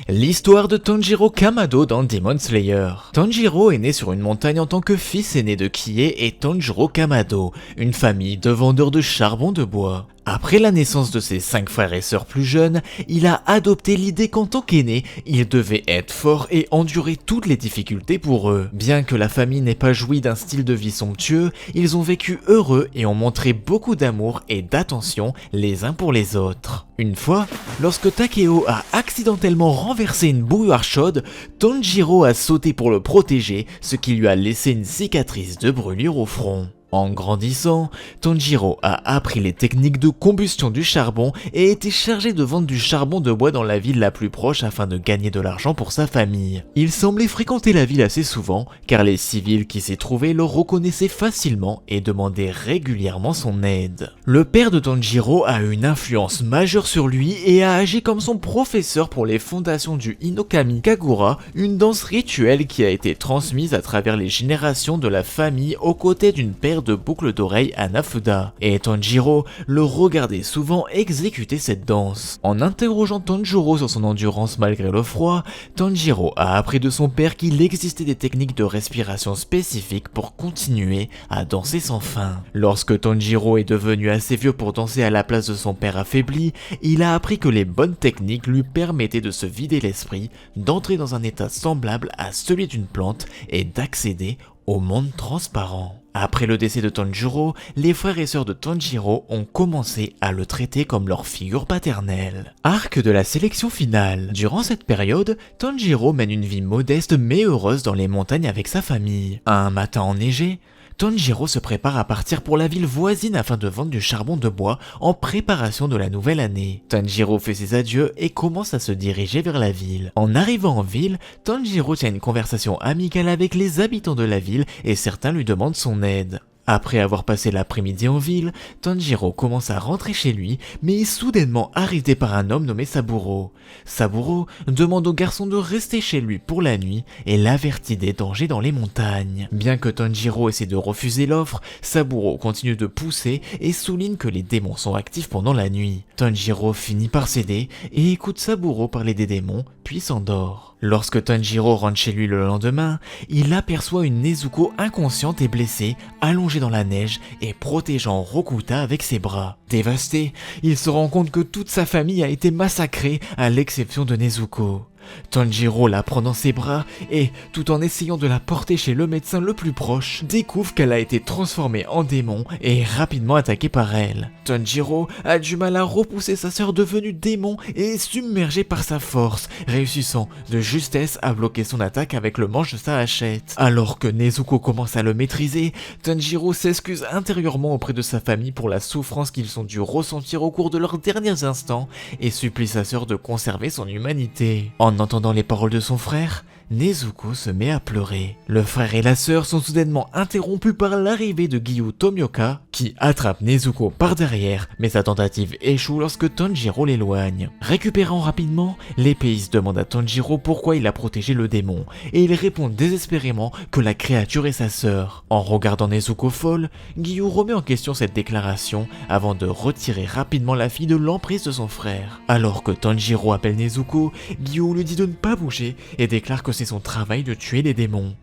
L'histoire de Tanjiro Kamado dans Demon Slayer. Tanjiro est né sur une montagne en tant que fils aîné de Kie et Tanjiro Kamado, une famille de vendeurs de charbon de bois. Après la naissance de ses 5 frères et sœurs plus jeunes, il a adopté l'idée qu'en tant qu'aîné, il devait être fort et endurer toutes les difficultés pour eux. Bien que la famille n'ait pas joui d'un style de vie somptueux, ils ont vécu heureux et ont montré beaucoup d'amour et d'attention les uns pour les autres. Une fois, lorsque Takeo a accidentellement renversé une bouilloire chaude, Tanjiro a sauté pour le protéger, ce qui lui a laissé une cicatrice de brûlure au front. En grandissant, Tanjiro a appris les techniques de combustion du charbon et était chargé de vendre du charbon de bois dans la ville la plus proche afin de gagner de l'argent pour sa famille. Il semblait fréquenter la ville assez souvent car les civils qui s'y trouvaient le reconnaissaient facilement et demandaient régulièrement son aide. Le père de Tanjiro a eu une influence majeure sur lui et a agi comme son professeur pour les fondations du Hinokami Kagura, une danse rituelle qui a été transmise à travers les générations de la famille aux côtés d'une paire de boucles d'oreilles à Nafuda, et Tanjiro le regardait souvent exécuter cette danse. En interrogeant Tanjiro sur son endurance malgré le froid, Tanjiro a appris de son père qu'il existait des techniques de respiration spécifiques pour continuer à danser sans fin. Lorsque Tanjiro est devenu assez vieux pour danser à la place de son père affaibli, il a appris que les bonnes techniques lui permettaient de se vider l'esprit, d'entrer dans un état semblable à celui d'une plante et d'accéder au monde transparent. Après le décès de Tanjiro, les frères et sœurs de Tanjiro ont commencé à le traiter comme leur figure paternelle. Arc de la sélection finale. Durant cette période, Tanjiro mène une vie modeste mais heureuse dans les montagnes avec sa famille. Un matin enneigé, Tanjiro se prépare à partir pour la ville voisine afin de vendre du charbon de bois en préparation de la nouvelle année. Tanjiro fait ses adieux et commence à se diriger vers la ville. En arrivant en ville, Tanjiro tient une conversation amicale avec les habitants de la ville et certains lui demandent son aide. Après avoir passé l'après-midi en ville, Tanjiro commence à rentrer chez lui, mais est soudainement arrêté par un homme nommé Saburo. Saburo demande au garçon de rester chez lui pour la nuit et l'avertit des dangers dans les montagnes. Bien que Tanjiro essaie de refuser l'offre, Saburo continue de pousser et souligne que les démons sont actifs pendant la nuit. Tanjiro finit par céder et écoute Saburo parler des démons, puis s'endort. Lorsque Tanjiro rentre chez lui le lendemain, il aperçoit une Nezuko inconsciente et blessée, allongée dans la neige et protégeant Rokuta avec ses bras. Dévasté, il se rend compte que toute sa famille a été massacrée à l'exception de Nezuko. Tanjiro la prend dans ses bras et, tout en essayant de la porter chez le médecin le plus proche, découvre qu'elle a été transformée en démon et est rapidement attaquée par elle. Tanjiro a du mal à repousser sa sœur devenue démon et est submergé par sa force, réussissant de justesse à bloquer son attaque avec le manche de sa hachette. Alors que Nezuko commence à le maîtriser, Tanjiro s'excuse intérieurement auprès de sa famille pour la souffrance qu'ils ont dû ressentir au cours de leurs derniers instants et supplie sa sœur de conserver son humanité. En entendant les paroles de son frère, Nezuko se met à pleurer. Le frère et la sœur sont soudainement interrompus par l'arrivée de Giyu Tomioka, qui attrape Nezuko par derrière, mais sa tentative échoue lorsque Tanjiro l'éloigne. Récupérant rapidement, l'épéiste demande à Tanjiro pourquoi il a protégé le démon, et il répond désespérément que la créature est sa sœur. En regardant Nezuko folle, Giyu remet en question cette déclaration avant de retirer rapidement la fille de l'emprise de son frère. Alors que Tanjiro appelle Nezuko, Giyu lui dit de ne pas bouger et déclare que c'est son travail de tuer les démons.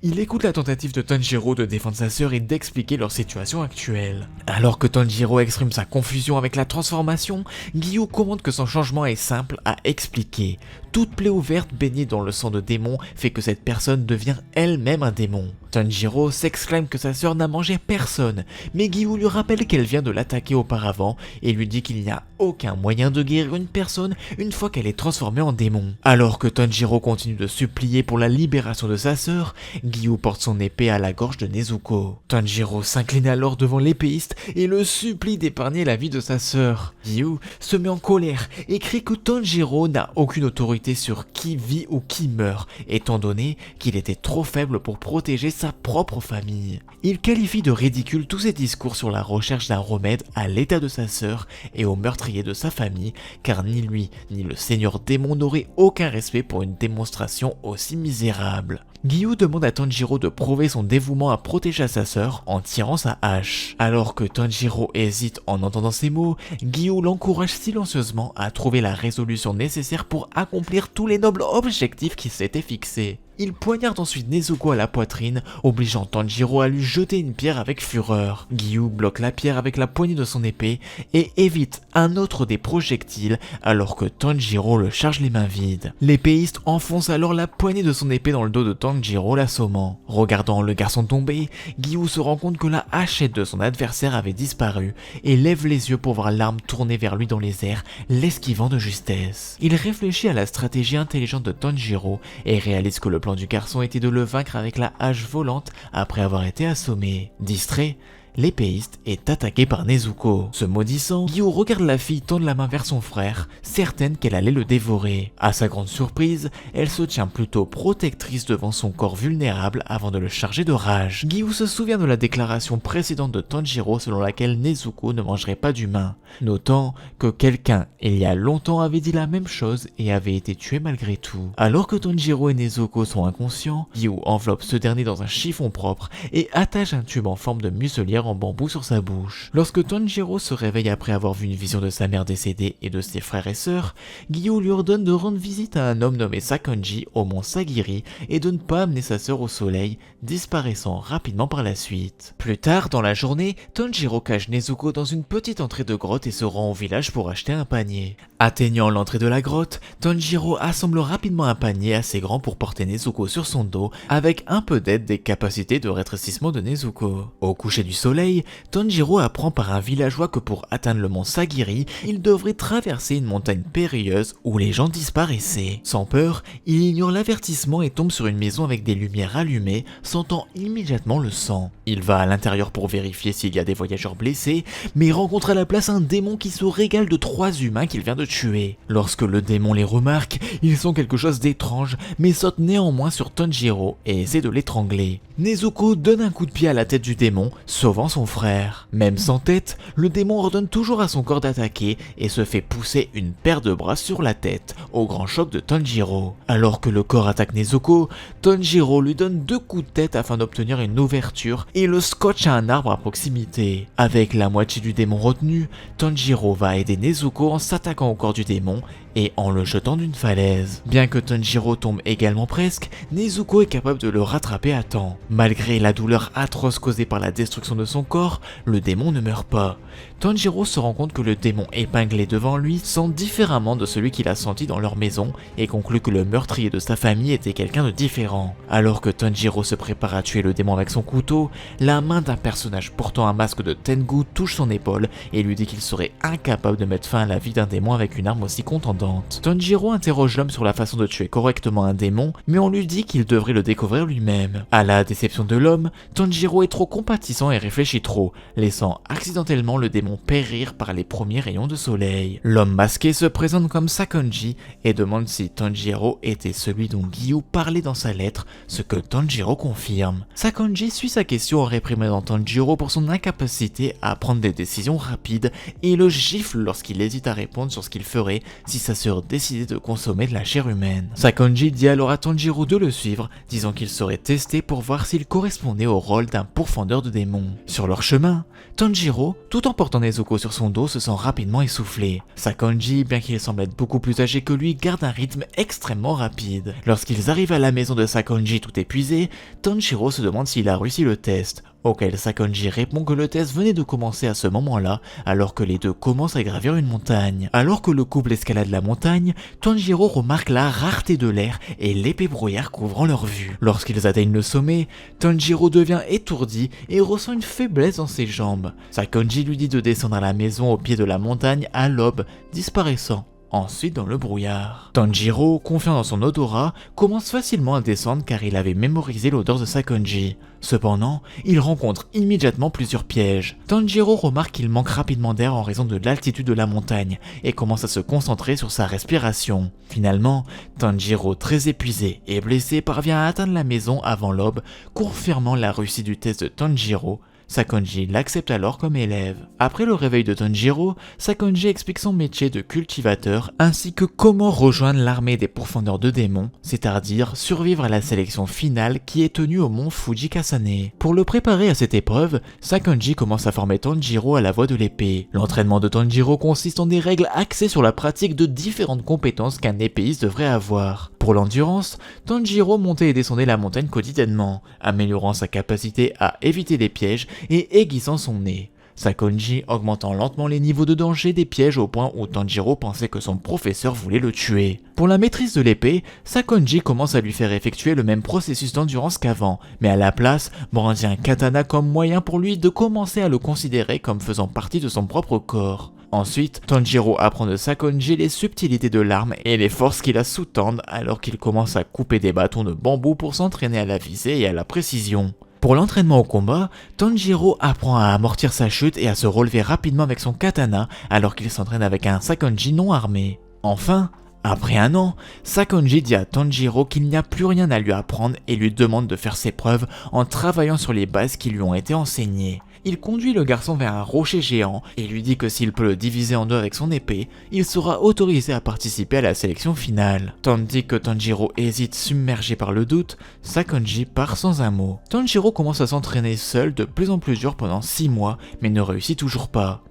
Il écoute la tentative de Tanjiro de défendre sa sœur et d'expliquer leur situation actuelle. Alors que Tanjiro exprime sa confusion avec la transformation, Giyu commande que son changement est simple à expliquer. Toute plaie ouverte baignée dans le sang de démon fait que cette personne devient elle-même un démon. Tanjiro s'exclame que sa sœur n'a mangé personne, mais Giyu lui rappelle qu'elle vient de l'attaquer auparavant et lui dit qu'il n'y a aucun moyen de guérir une personne une fois qu'elle est transformée en démon. Alors que Tanjiro continue de supplier pour la libération de sa sœur, Giyu porte son épée à la gorge de Nezuko. Tanjiro s'incline alors devant l'épéiste et le supplie d'épargner la vie de sa sœur. Giyu se met en colère et crie que Tanjiro n'a aucune autorité sur qui vit ou qui meurt, étant donné qu'il était trop faible pour protéger sa propre famille. Il qualifie de ridicule tous ses discours sur la recherche d'un remède à l'état de sa sœur et au meurtrier de sa famille, car ni lui ni le seigneur démon n'auraient aucun respect pour une démonstration aussi misérable. Gyu demande à Tanjiro de prouver son dévouement à protéger sa sœur en tirant sa hache. Alors que Tanjiro hésite en entendant ces mots, Gyu l'encourage silencieusement à trouver la résolution nécessaire pour accomplir tous les nobles objectifs qu'il s'était fixés. Il poignarde ensuite Nezuko à la poitrine, obligeant Tanjiro à lui jeter une pierre avec fureur. Gyu bloque la pierre avec la poignée de son épée et évite un autre des projectiles alors que Tanjiro le charge les mains vides. L'épéiste enfonce alors la poignée de son épée dans le dos de Tanjiro, l'assommant. Regardant le garçon tomber, Gyu se rend compte que la hachette de son adversaire avait disparu et lève les yeux pour voir l'arme tourner vers lui dans les airs, l'esquivant de justesse. Il réfléchit à la stratégie intelligente de Tanjiro et réalise que le plan du garçon était de le vaincre avec la hache volante après avoir été assommé. Distrait, l'épéiste est attaqué par Nezuko. Se maudissant, Gyu regarde la fille tendre la main vers son frère, certaine qu'elle allait le dévorer. À sa grande surprise, elle se tient plutôt protectrice devant son corps vulnérable avant de le charger de rage. Gyu se souvient de la déclaration précédente de Tanjiro selon laquelle Nezuko ne mangerait pas d'humains, notant que quelqu'un il y a longtemps avait dit la même chose et avait été tué malgré tout. Alors que Tanjiro et Nezuko sont inconscients, Gyu enveloppe ce dernier dans un chiffon propre et attache un tube en forme de muselière en bambou sur sa bouche. Lorsque Tanjiro se réveille après avoir vu une vision de sa mère décédée et de ses frères et sœurs, Gyu lui ordonne de rendre visite à un homme nommé Sakonji au mont Sagiri et de ne pas amener sa sœur au soleil, disparaissant rapidement par la suite. Plus tard dans la journée, Tanjiro cache Nezuko dans une petite entrée de grotte et se rend au village pour acheter un panier. Atteignant l'entrée de la grotte, Tanjiro assemble rapidement un panier assez grand pour porter Nezuko sur son dos avec un peu d'aide des capacités de rétrécissement de Nezuko. Au coucher du soleil, Tanjiro apprend par un villageois que pour atteindre le mont Sagiri, il devrait traverser une montagne périlleuse où les gens disparaissaient. Sans peur, il ignore l'avertissement et tombe sur une maison avec des lumières allumées, sentant immédiatement le sang. Il va à l'intérieur pour vérifier s'il y a des voyageurs blessés, mais rencontre à la place un démon qui se régale de 3 humains qu'il vient de tuer. Lorsque le démon les remarque, ils sont quelque chose d'étrange, mais saute néanmoins sur Tanjiro et essaie de l'étrangler. Nezuko donne un coup de pied à la tête du démon, sauvant son frère. Même sans tête, le démon ordonne toujours à son corps d'attaquer et se fait pousser une paire de bras sur la tête, au grand choc de Tanjiro. Alors que le corps attaque Nezuko, Tanjiro lui donne 2 coups de tête afin d'obtenir une ouverture et le scotche à un arbre à proximité. Avec la moitié du démon retenu, Tanjiro va aider Nezuko en s'attaquant au corps du démon et en le jetant d'une falaise. Bien que Tanjiro tombe également presque, Nezuko est capable de le rattraper à temps. Malgré la douleur atroce causée par la destruction de son corps, le démon ne meurt pas. Tanjiro se rend compte que le démon épinglé devant lui sent différemment de celui qu'il a senti dans leur maison et conclut que le meurtrier de sa famille était quelqu'un de différent. Alors que Tanjiro se prépare à tuer le démon avec son couteau, la main d'un personnage portant un masque de Tengu touche son épaule et lui dit qu'il serait incapable de mettre fin à la vie d'un démon avec une arme aussi contendante. Tanjiro interroge l'homme sur la façon de tuer correctement un démon, mais on lui dit qu'il devrait le découvrir lui-même. À la déception de l'homme, Tanjiro est trop compatissant et réfléchit trop, laissant accidentellement le démon périr par les premiers rayons de soleil. L'homme masqué se présente comme Sakonji et demande si Tanjiro était celui dont Gyu parlait dans sa lettre, ce que Tanjiro confirme. Sakonji suit sa question en réprimandant Tanjiro pour son incapacité à prendre des décisions rapides et le gifle lorsqu'il hésite à répondre sur ce qu'il ferait si sa sœur décidait de consommer de la chair humaine. Sakonji dit alors à Tanjiro de le suivre, disant qu'il serait testé pour voir s'il correspondait au rôle d'un pourfendeur de démons. Sur leur chemin, Tanjiro, tout en portant Nezuko sur son dos, se sent rapidement essoufflé. Sakonji, bien qu'il semble être beaucoup plus âgé que lui, garde un rythme extrêmement rapide. Lorsqu'ils arrivent à la maison de Sakonji tout épuisé, Tanjiro se demande s'il a réussi le test, auquel Sakonji répond que le test venait de commencer à ce moment-là, alors que les deux commencent à gravir une montagne. Alors que le couple escalade la montagne, Tanjiro remarque la rareté de l'air et l'épais brouillard couvrant leur vue. Lorsqu'ils atteignent le sommet, Tanjiro devient étourdi et ressent une faiblesse dans ses jambes. Sakonji lui dit de descendre à la maison au pied de la montagne à l'aube, disparaissant ensuite dans le brouillard. Tanjiro, confiant dans son odorat, commence facilement à descendre car il avait mémorisé l'odeur de Sakonji. Cependant, il rencontre immédiatement plusieurs pièges. Tanjiro remarque qu'il manque rapidement d'air en raison de l'altitude de la montagne et commence à se concentrer sur sa respiration. Finalement, Tanjiro, très épuisé et blessé, parvient à atteindre la maison avant l'aube, confirmant la réussite du test de Tanjiro. Sakonji l'accepte alors comme élève. Après le réveil de Tanjiro, Sakonji explique son métier de cultivateur ainsi que comment rejoindre l'armée des pourfendeurs de démons, c'est-à-dire survivre à la sélection finale qui est tenue au mont Fujikasane. Pour le préparer à cette épreuve, Sakonji commence à former Tanjiro à la voie de l'épée. L'entraînement de Tanjiro consiste en des règles axées sur la pratique de différentes compétences qu'un épéiste devrait avoir. Pour l'endurance, Tanjiro montait et descendait la montagne quotidiennement, améliorant sa capacité à éviter les pièges et aiguisant son nez. Sakonji augmentant lentement les niveaux de danger des pièges au point où Tanjiro pensait que son professeur voulait le tuer. Pour la maîtrise de l'épée, Sakonji commence à lui faire effectuer le même processus d'endurance qu'avant, mais à la place, brandit un katana comme moyen pour lui de commencer à le considérer comme faisant partie de son propre corps. Ensuite, Tanjiro apprend de Sakonji les subtilités de l'arme et les forces qui la sous-tendent alors qu'il commence à couper des bâtons de bambou pour s'entraîner à la visée et à la précision. Pour l'entraînement au combat, Tanjiro apprend à amortir sa chute et à se relever rapidement avec son katana alors qu'il s'entraîne avec un Sakonji non armé. Enfin, après un an, Sakonji dit à Tanjiro qu'il n'y a plus rien à lui apprendre et lui demande de faire ses preuves en travaillant sur les bases qui lui ont été enseignées. Il conduit le garçon vers un rocher géant et lui dit que s'il peut le diviser en deux avec son épée, il sera autorisé à participer à la sélection finale. Tandis que Tanjiro hésite submergé par le doute, Sakonji part sans un mot. Tanjiro commence à s'entraîner seul de plus en plus dur pendant 6 mois, mais ne réussit toujours pas.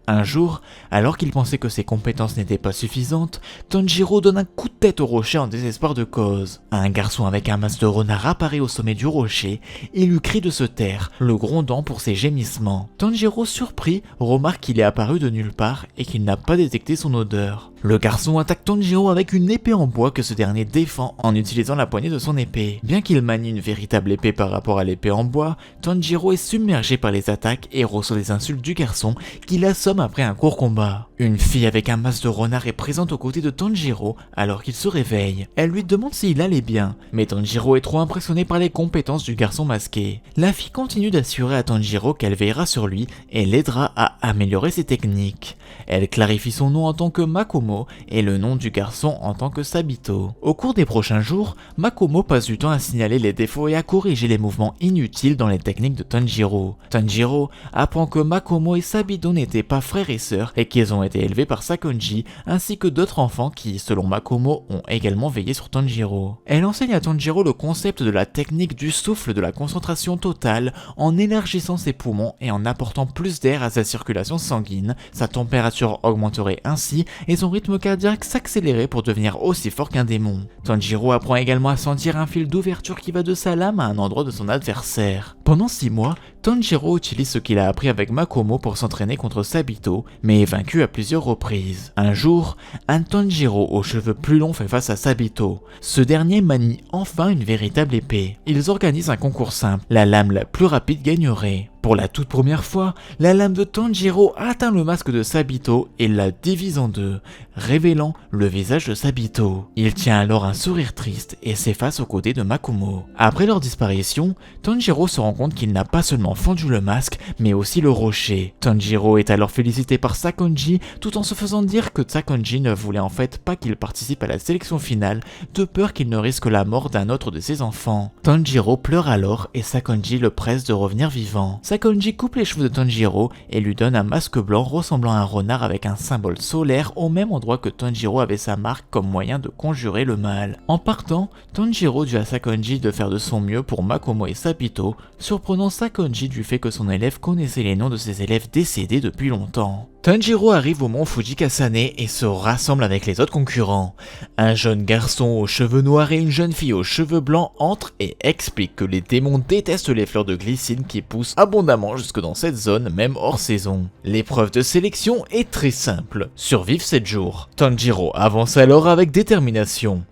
Un jour, alors qu'il pensait que ses compétences n'étaient pas suffisantes, Tanjiro donne un coup de tête au rocher en désespoir de cause. Un garçon avec un masque de renard apparaît au sommet du rocher et lui crie de se taire, le grondant pour ses gémissements. Tanjiro, surpris, remarque qu'il est apparu de nulle part et qu'il n'a pas détecté son odeur. Le garçon attaque Tanjiro avec une épée en bois que ce dernier défend en utilisant la poignée de son épée. Bien qu'il manie une véritable épée par rapport à l'épée en bois, Tanjiro est submergé par les attaques et reçoit les insultes du garçon qui l'assomme après un court combat. Une fille avec un masque de renard est présente aux côtés de Tanjiro alors qu'il se réveille. Elle lui demande s'il allait bien, mais Tanjiro est trop impressionné par les compétences du garçon masqué. La fille continue d'assurer à Tanjiro qu'elle veillera sur lui et l'aidera à améliorer ses techniques. Elle clarifie son nom en tant que Makomo et le nom du garçon en tant que Sabito. Au cours des prochains jours, Makomo passe du temps à signaler les défauts et à corriger les mouvements inutiles dans les techniques de Tanjiro. Tanjiro apprend que Makomo et Sabito n'étaient pas frères et sœurs et qu'ils ont été élevés par Sakonji ainsi que d'autres enfants qui, selon Makomo, ont également veillé sur Tanjiro. Elle enseigne à Tanjiro le concept de la technique du souffle de la concentration totale en élargissant ses poumons et en apportant plus d'air à sa circulation sanguine. Sa température augmenterait ainsi et son rythme cardiaque s'accélérait pour devenir aussi fort qu'un démon. Tanjiro apprend également à sentir un fil d'ouverture qui va de sa lame à un endroit de son adversaire. Pendant 6 mois, Tanjiro utilise ce qu'il a appris avec Makomo pour s'entraîner contre Sabito, mais est vaincu à plusieurs reprises. Un jour, un Tanjiro aux cheveux plus longs fait face à Sabito. Ce dernier manie enfin une véritable épée. Ils organisent un concours simple, la lame la plus rapide gagnerait. Pour la toute première fois, la lame de Tanjiro atteint le masque de Sabito et la divise en deux, révélant le visage de Sabito. Il tient alors un sourire triste et s'efface aux côtés de Makomo. Après leur disparition, Tanjiro se rend compte qu'il n'a pas seulement fendu le masque, mais aussi le rocher. Tanjiro est alors félicité par Sakonji, tout en se faisant dire que Sakonji ne voulait en fait pas qu'il participe à la sélection finale, de peur qu'il ne risque la mort d'un autre de ses enfants. Tanjiro pleure alors et Sakonji le presse de revenir vivant. Sakonji coupe les cheveux de Tanjiro et lui donne un masque blanc ressemblant à un renard avec un symbole solaire au même endroit que Tanjiro avait sa marque comme moyen de conjurer le mal. En partant, Tanjiro dit à Sakonji de faire de son mieux pour Makomo et Sabito, surprenant Sakonji du fait que son élève connaissait les noms de ses élèves décédés depuis longtemps. Tanjiro arrive au mont Fujikasane et se rassemble avec les autres concurrents. Un jeune garçon aux cheveux noirs et une jeune fille aux cheveux blancs entrent et expliquent que les démons détestent les fleurs de glycine qui poussent abondamment jusque dans cette zone, même hors saison. L'épreuve de sélection est très simple, survivre 7 jours. Tanjiro avance alors avec détermination.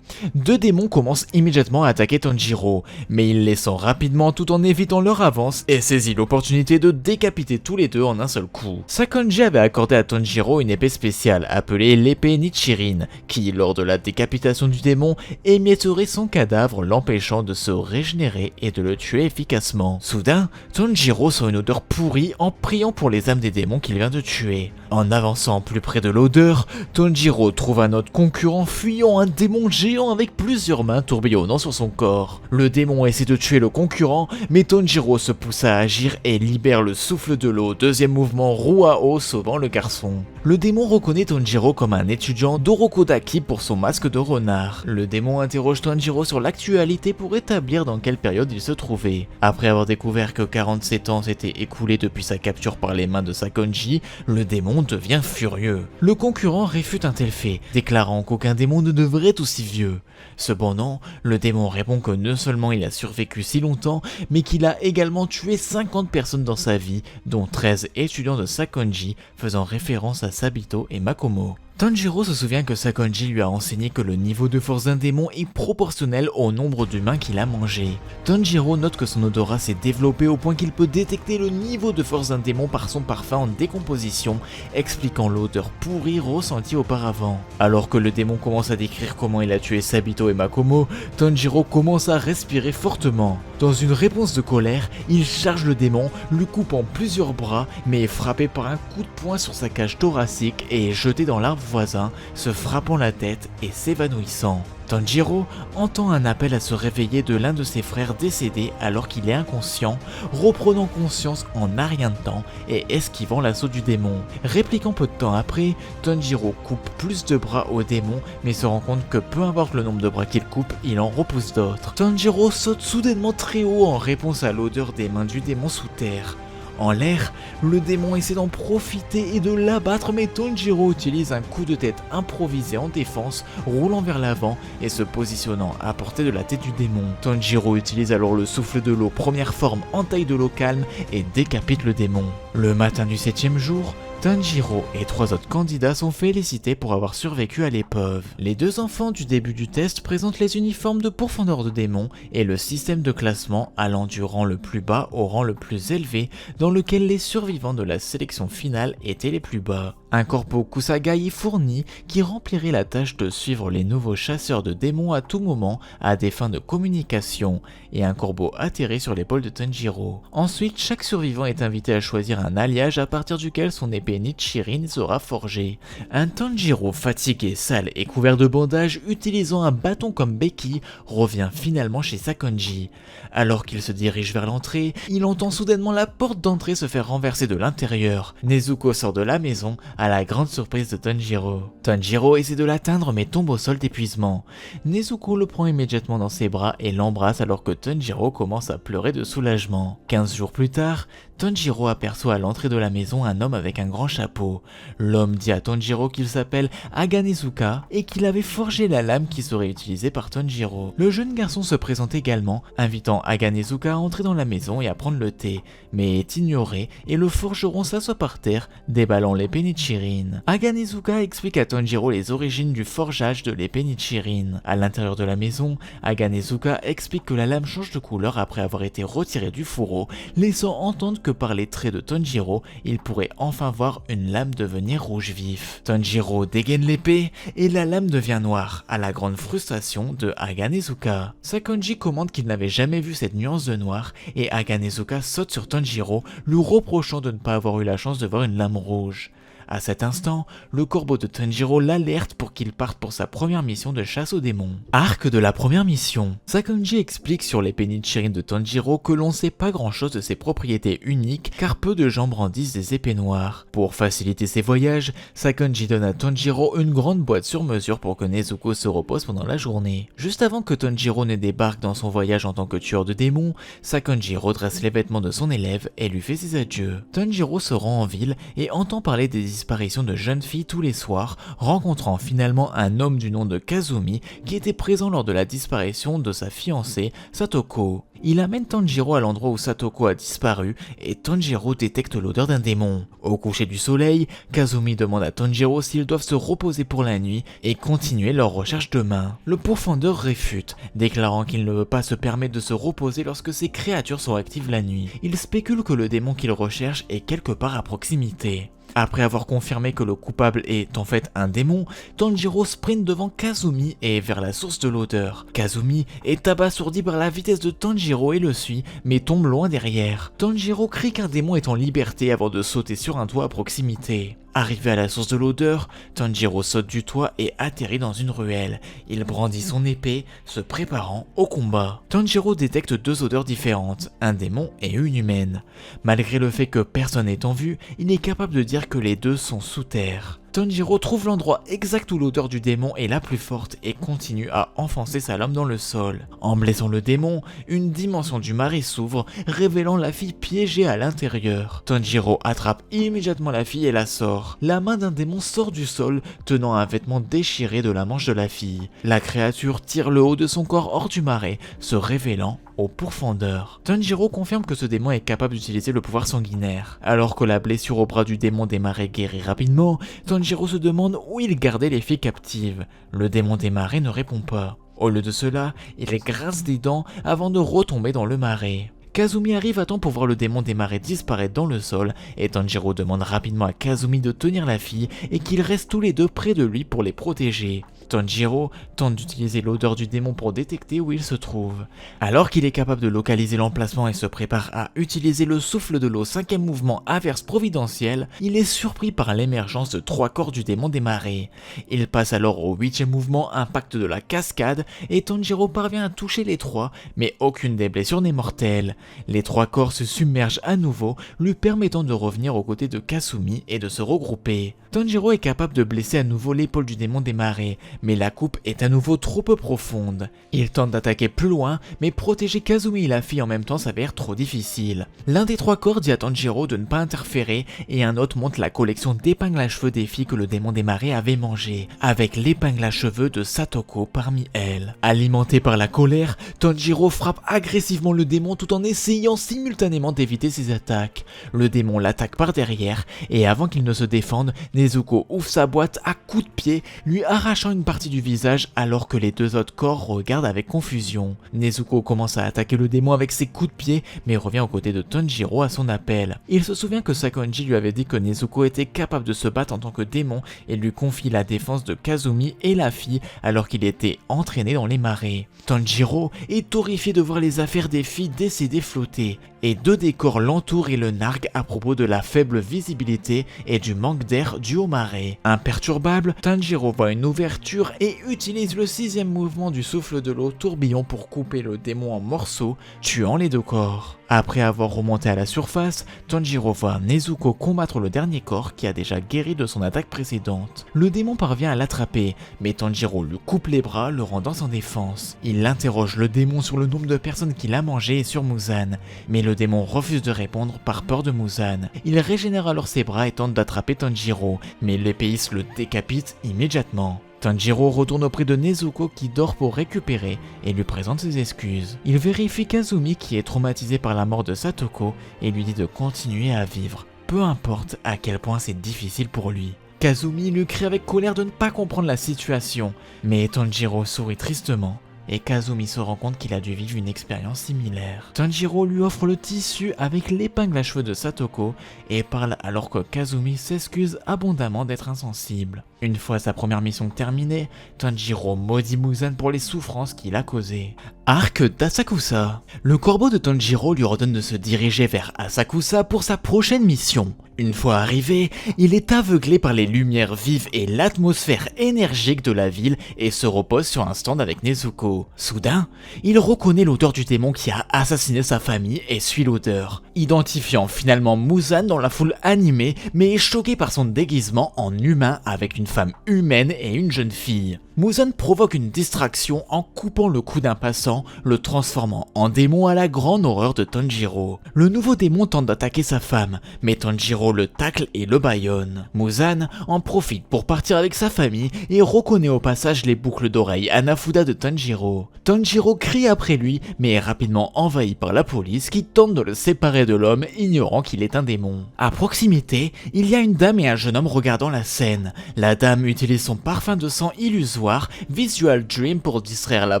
2 démons commencent immédiatement à attaquer Tanjiro, mais il les sent rapidement tout en évitant leur avance et saisit l'opportunité de décapiter tous les deux en un seul coup. Sakonji avait accordé à Tanjiro une épée spéciale appelée l'épée Nichirin, qui, lors de la décapitation du démon, émietterait son cadavre, l'empêchant de se régénérer et de le tuer efficacement. Soudain, Tanjiro sent une odeur pourrie en priant pour les âmes des démons qu'il vient de tuer. En avançant plus près de l'odeur, Tanjiro trouve un autre concurrent fuyant un démon géant avec plusieurs mains tourbillonnant sur son corps. Le démon essaie de tuer le concurrent, mais Tanjiro se pousse à agir et libère le souffle de l'eau, deuxième mouvement roue à eau sauvant le garçon. Le démon reconnaît Tanjiro comme un étudiant d'Orokodaki pour son masque de renard. Le démon interroge Tanjiro sur l'actualité pour établir dans quelle période il se trouvait. Après avoir découvert que 47 ans s'étaient écoulés depuis sa capture par les mains de Sakonji, le démon devient furieux. Le concurrent réfute un tel fait, déclarant qu'aucun démon ne devrait être aussi vieux. Cependant, le démon répond que non seulement il a survécu si longtemps, mais qu'il a également tué 50 personnes dans sa vie, dont 13 étudiants de Sakonji, faisant référence à Sabito et Makomo. Tanjiro se souvient que Sakonji lui a enseigné que le niveau de force d'un démon est proportionnel au nombre d'humains qu'il a mangé. Tanjiro note que son odorat s'est développé au point qu'il peut détecter le niveau de force d'un démon par son parfum en décomposition, expliquant l'odeur pourrie ressentie auparavant. Alors que le démon commence à décrire comment il a tué Sabito et Makomo, Tanjiro commence à respirer fortement. Dans une réponse de colère, il charge le démon, lui coupant plusieurs bras, mais est frappé par un coup de poing sur sa cage thoracique et est jeté dans l'arbre voisin, se frappant la tête et s'évanouissant. Tanjiro entend un appel à se réveiller de l'un de ses frères décédés alors qu'il est inconscient, reprenant conscience en un rien de temps et esquivant l'assaut du démon. Répliquant peu de temps après, Tanjiro coupe plus de bras au démon mais se rend compte que peu importe le nombre de bras qu'il coupe, il en repousse d'autres. Tanjiro saute soudainement très haut en réponse à l'odeur des mains du démon sous terre. En l'air, le démon essaie d'en profiter et de l'abattre, mais Tanjiro utilise un coup de tête improvisé en défense, roulant vers l'avant et se positionnant à portée de la tête du démon. Tanjiro utilise alors le souffle de l'eau première forme en taille de l'eau calme et décapite le démon. Le matin du 7e jour, Tanjiro et 3 autres candidats sont félicités pour avoir survécu à l'épreuve. Les 2 enfants du début du test présentent les uniformes de pourfendeurs de démons et le système de classement allant du rang le plus bas au rang le plus élevé, dans lequel les survivants de la sélection finale étaient les plus bas. Un corbeau Kusagai fourni qui remplirait la tâche de suivre les nouveaux chasseurs de démons à tout moment à des fins de communication, et un corbeau atterrit sur l'épaule de Tanjiro. Ensuite, chaque survivant est invité à choisir un alliage à partir duquel son épée Nichirin sera forgée. Un Tanjiro fatigué, sale et couvert de bandages utilisant un bâton comme béquille revient finalement chez Sakonji. Alors qu'il se dirige vers l'entrée, il entend soudainement la porte d'entrée se faire renverser de l'intérieur. Nezuko sort de la maison à la grande surprise de Tanjiro. Tanjiro essaie de l'atteindre mais tombe au sol d'épuisement. Nezuko le prend immédiatement dans ses bras et l'embrasse alors que Tanjiro commence à pleurer de soulagement. 15 jours plus tard, Tanjiro aperçoit à l'entrée de la maison un homme avec un grand chapeau. L'homme dit à Tanjiro qu'il s'appelle Aganezuka et qu'il avait forgé la lame qui serait utilisée par Tanjiro. Le jeune garçon se présente également, invitant Aganezuka à entrer dans la maison et à prendre le thé, mais est ignoré et le forgeron s'assoit par terre, déballant l'épée Nichirin. Aganezuka explique à Tanjiro les origines du forgeage de l'épée Nichirin. À l'intérieur de la maison, Aganezuka explique que la lame change de couleur après avoir été retirée du fourreau, laissant entendre que par les traits de Tanjiro, il pourrait enfin voir une lame devenir rouge vif. Tanjiro dégaine l'épée et la lame devient noire, à la grande frustration de Aganezuka. Sakonji commande qu'il n'avait jamais vu cette nuance de noir et Aganezuka saute sur Tanjiro, lui reprochant de ne pas avoir eu la chance de voir une lame rouge. À cet instant, le corbeau de Tanjiro l'alerte pour qu'il parte pour sa première mission de chasse aux démons. Arc de la première mission. Sakonji explique sur l'épée Nichirin de Tanjiro que l'on sait pas grand chose de ses propriétés uniques car peu de gens brandissent des épées noires. Pour faciliter ses voyages, Sakonji donne à Tanjiro une grande boîte sur mesure pour que Nezuko se repose pendant la journée. Juste avant que Tanjiro ne débarque dans son voyage en tant que tueur de démons, Sakonji redresse les vêtements de son élève et lui fait ses adieux. Tanjiro se rend en ville et entend parler des disparition de jeunes filles tous les soirs, rencontrant finalement un homme du nom de Kazumi qui était présent lors de la disparition de sa fiancée Satoko. Il amène Tanjiro à l'endroit où Satoko a disparu et Tanjiro détecte l'odeur d'un démon. Au coucher du soleil, Kazumi demande à Tanjiro s'ils doivent se reposer pour la nuit et continuer leur recherche demain. Le pourfendeur réfute, déclarant qu'il ne veut pas se permettre de se reposer lorsque ces créatures sont actives la nuit. Il spécule que le démon qu'il recherche est quelque part à proximité. Après avoir confirmé que le coupable est en fait un démon, Tanjiro sprint devant Kazumi et vers la source de l'odeur. Kazumi est abasourdi par la vitesse de Tanjiro et le suit, mais tombe loin derrière. Tanjiro crie qu'un démon est en liberté avant de sauter sur un toit à proximité. Arrivé à la source de l'odeur, Tanjiro saute du toit et atterrit dans une ruelle. Il brandit son épée, se préparant au combat. Tanjiro détecte deux odeurs différentes, un démon et une humaine. Malgré le fait que personne n'ait en vue, il est capable de dire que les deux sont sous terre. Tanjiro trouve l'endroit exact où l'odeur du démon est la plus forte et continue à enfoncer sa lame dans le sol. En blessant le démon, une dimension du marais s'ouvre, révélant la fille piégée à l'intérieur. Tanjiro attrape immédiatement la fille et la sort. La main d'un démon sort du sol, tenant un vêtement déchiré de la manche de la fille. La créature tire le haut de son corps hors du marais, se révélant au pourfendeur. Tanjiro confirme que ce démon est capable d'utiliser le pouvoir sanguinaire. Alors que la blessure au bras du démon des marais guérit rapidement, Tanjiro se demande où il gardait les filles captives. Le démon des marais ne répond pas. Au lieu de cela, il grince des dents avant de retomber dans le marais. Kazumi arrive à temps pour voir le démon des marais disparaître dans le sol et Tanjiro demande rapidement à Kazumi de tenir la fille et qu'ils restent tous les deux près de lui pour les protéger. Tanjiro tente d'utiliser l'odeur du démon pour détecter où il se trouve. Alors qu'il est capable de localiser l'emplacement et se prépare à utiliser le souffle de l'eau 5e mouvement averse providentielle, il est surpris par l'émergence de 3 corps du démon des marais. Il passe alors au 8e mouvement impact de la cascade et Tanjiro parvient à toucher les 3, mais aucune des blessures n'est mortelle. Les 3 corps se submergent à nouveau, lui permettant de revenir aux côtés de Kasumi et de se regrouper. Tanjiro est capable de blesser à nouveau l'épaule du démon des marais, mais la coupe est à nouveau trop peu profonde. Il tente d'attaquer plus loin, mais protéger Kazumi et la fille en même temps s'avère trop difficile. L'un des 3 corps dit à Tanjiro de ne pas interférer, et un autre montre la collection d'épingles à cheveux des filles que le démon des marais avait mangé, avec l'épingle à cheveux de Satoko parmi elles. Alimenté par la colère, Tanjiro frappe agressivement le démon tout en essayant simultanément d'éviter ses attaques. Le démon l'attaque par derrière, et avant qu'il ne se défende, Nezuko ouvre sa boîte à coups de pied, lui arrachant une partie du visage alors que les 2 autres corps regardent avec confusion. Nezuko commence à attaquer le démon avec ses coups de pied, mais revient aux côtés de Tanjiro à son appel. Il se souvient que Sakonji lui avait dit que Nezuko était capable de se battre en tant que démon et lui confie la défense de Kazumi et la fille alors qu'il était entraîné dans les marais. Tanjiro est horrifié de voir les affaires des filles décédées flotter, et 2 des corps l'entourent et le narguent à propos de la faible visibilité et du manque d'air dû au marais. Imperturbable, Tanjiro voit une ouverture et utilise le 6e mouvement du souffle de l'eau tourbillon pour couper le démon en morceaux, tuant les 2 corps. Après avoir remonté à la surface, Tanjiro voit Nezuko combattre le dernier corps qui a déjà guéri de son attaque précédente. Le démon parvient à l'attraper, mais Tanjiro lui coupe les bras, le rendant sans défense. Il interroge le démon sur le nombre de personnes qu'il a mangé et sur Muzan, mais le démon refuse de répondre par peur de Muzan. Il régénère alors ses bras et tente d'attraper Tanjiro, mais l'épéiste le décapite immédiatement. Tanjiro retourne auprès de Nezuko qui dort pour récupérer et lui présente ses excuses. Il vérifie Kazumi qui est traumatisé par la mort de Satoko et lui dit de continuer à vivre, peu importe à quel point c'est difficile pour lui. Kazumi lui crie avec colère de ne pas comprendre la situation, mais Tanjiro sourit tristement. Et Kazumi se rend compte qu'il a dû vivre une expérience similaire. Tanjiro lui offre le tissu avec l'épingle à cheveux de Satoko et parle alors que Kazumi s'excuse abondamment d'être insensible. Une fois sa première mission terminée, Tanjiro maudit Muzan pour les souffrances qu'il a causées. Arc d'Asakusa. Le corbeau de Tanjiro lui ordonne de se diriger vers Asakusa pour sa prochaine mission. Une fois arrivé, il est aveuglé par les lumières vives et l'atmosphère énergique de la ville et se repose sur un stand avec Nezuko. Soudain, il reconnaît l'odeur du démon qui a assassiné sa famille et suit l'odeur, identifiant finalement Muzan dans la foule animée mais est choqué par son déguisement en humain avec une femme humaine et une jeune fille. Muzan provoque une distraction en coupant le cou d'un passant, le transformant en démon à la grande horreur de Tanjiro. Le nouveau démon tente d'attaquer sa femme, mais Tanjiro le tacle et le bâillonne. Muzan en profite pour partir avec sa famille et reconnaît au passage les boucles d'oreilles Hanafuda de Tanjiro. Tanjiro crie après lui, mais est rapidement envahi par la police qui tente de le séparer de l'homme, ignorant qu'il est un démon. À proximité, il y a une dame et un jeune homme regardant la scène. La dame utilise son parfum de sang illusoire pouvoir Visual Dream pour distraire la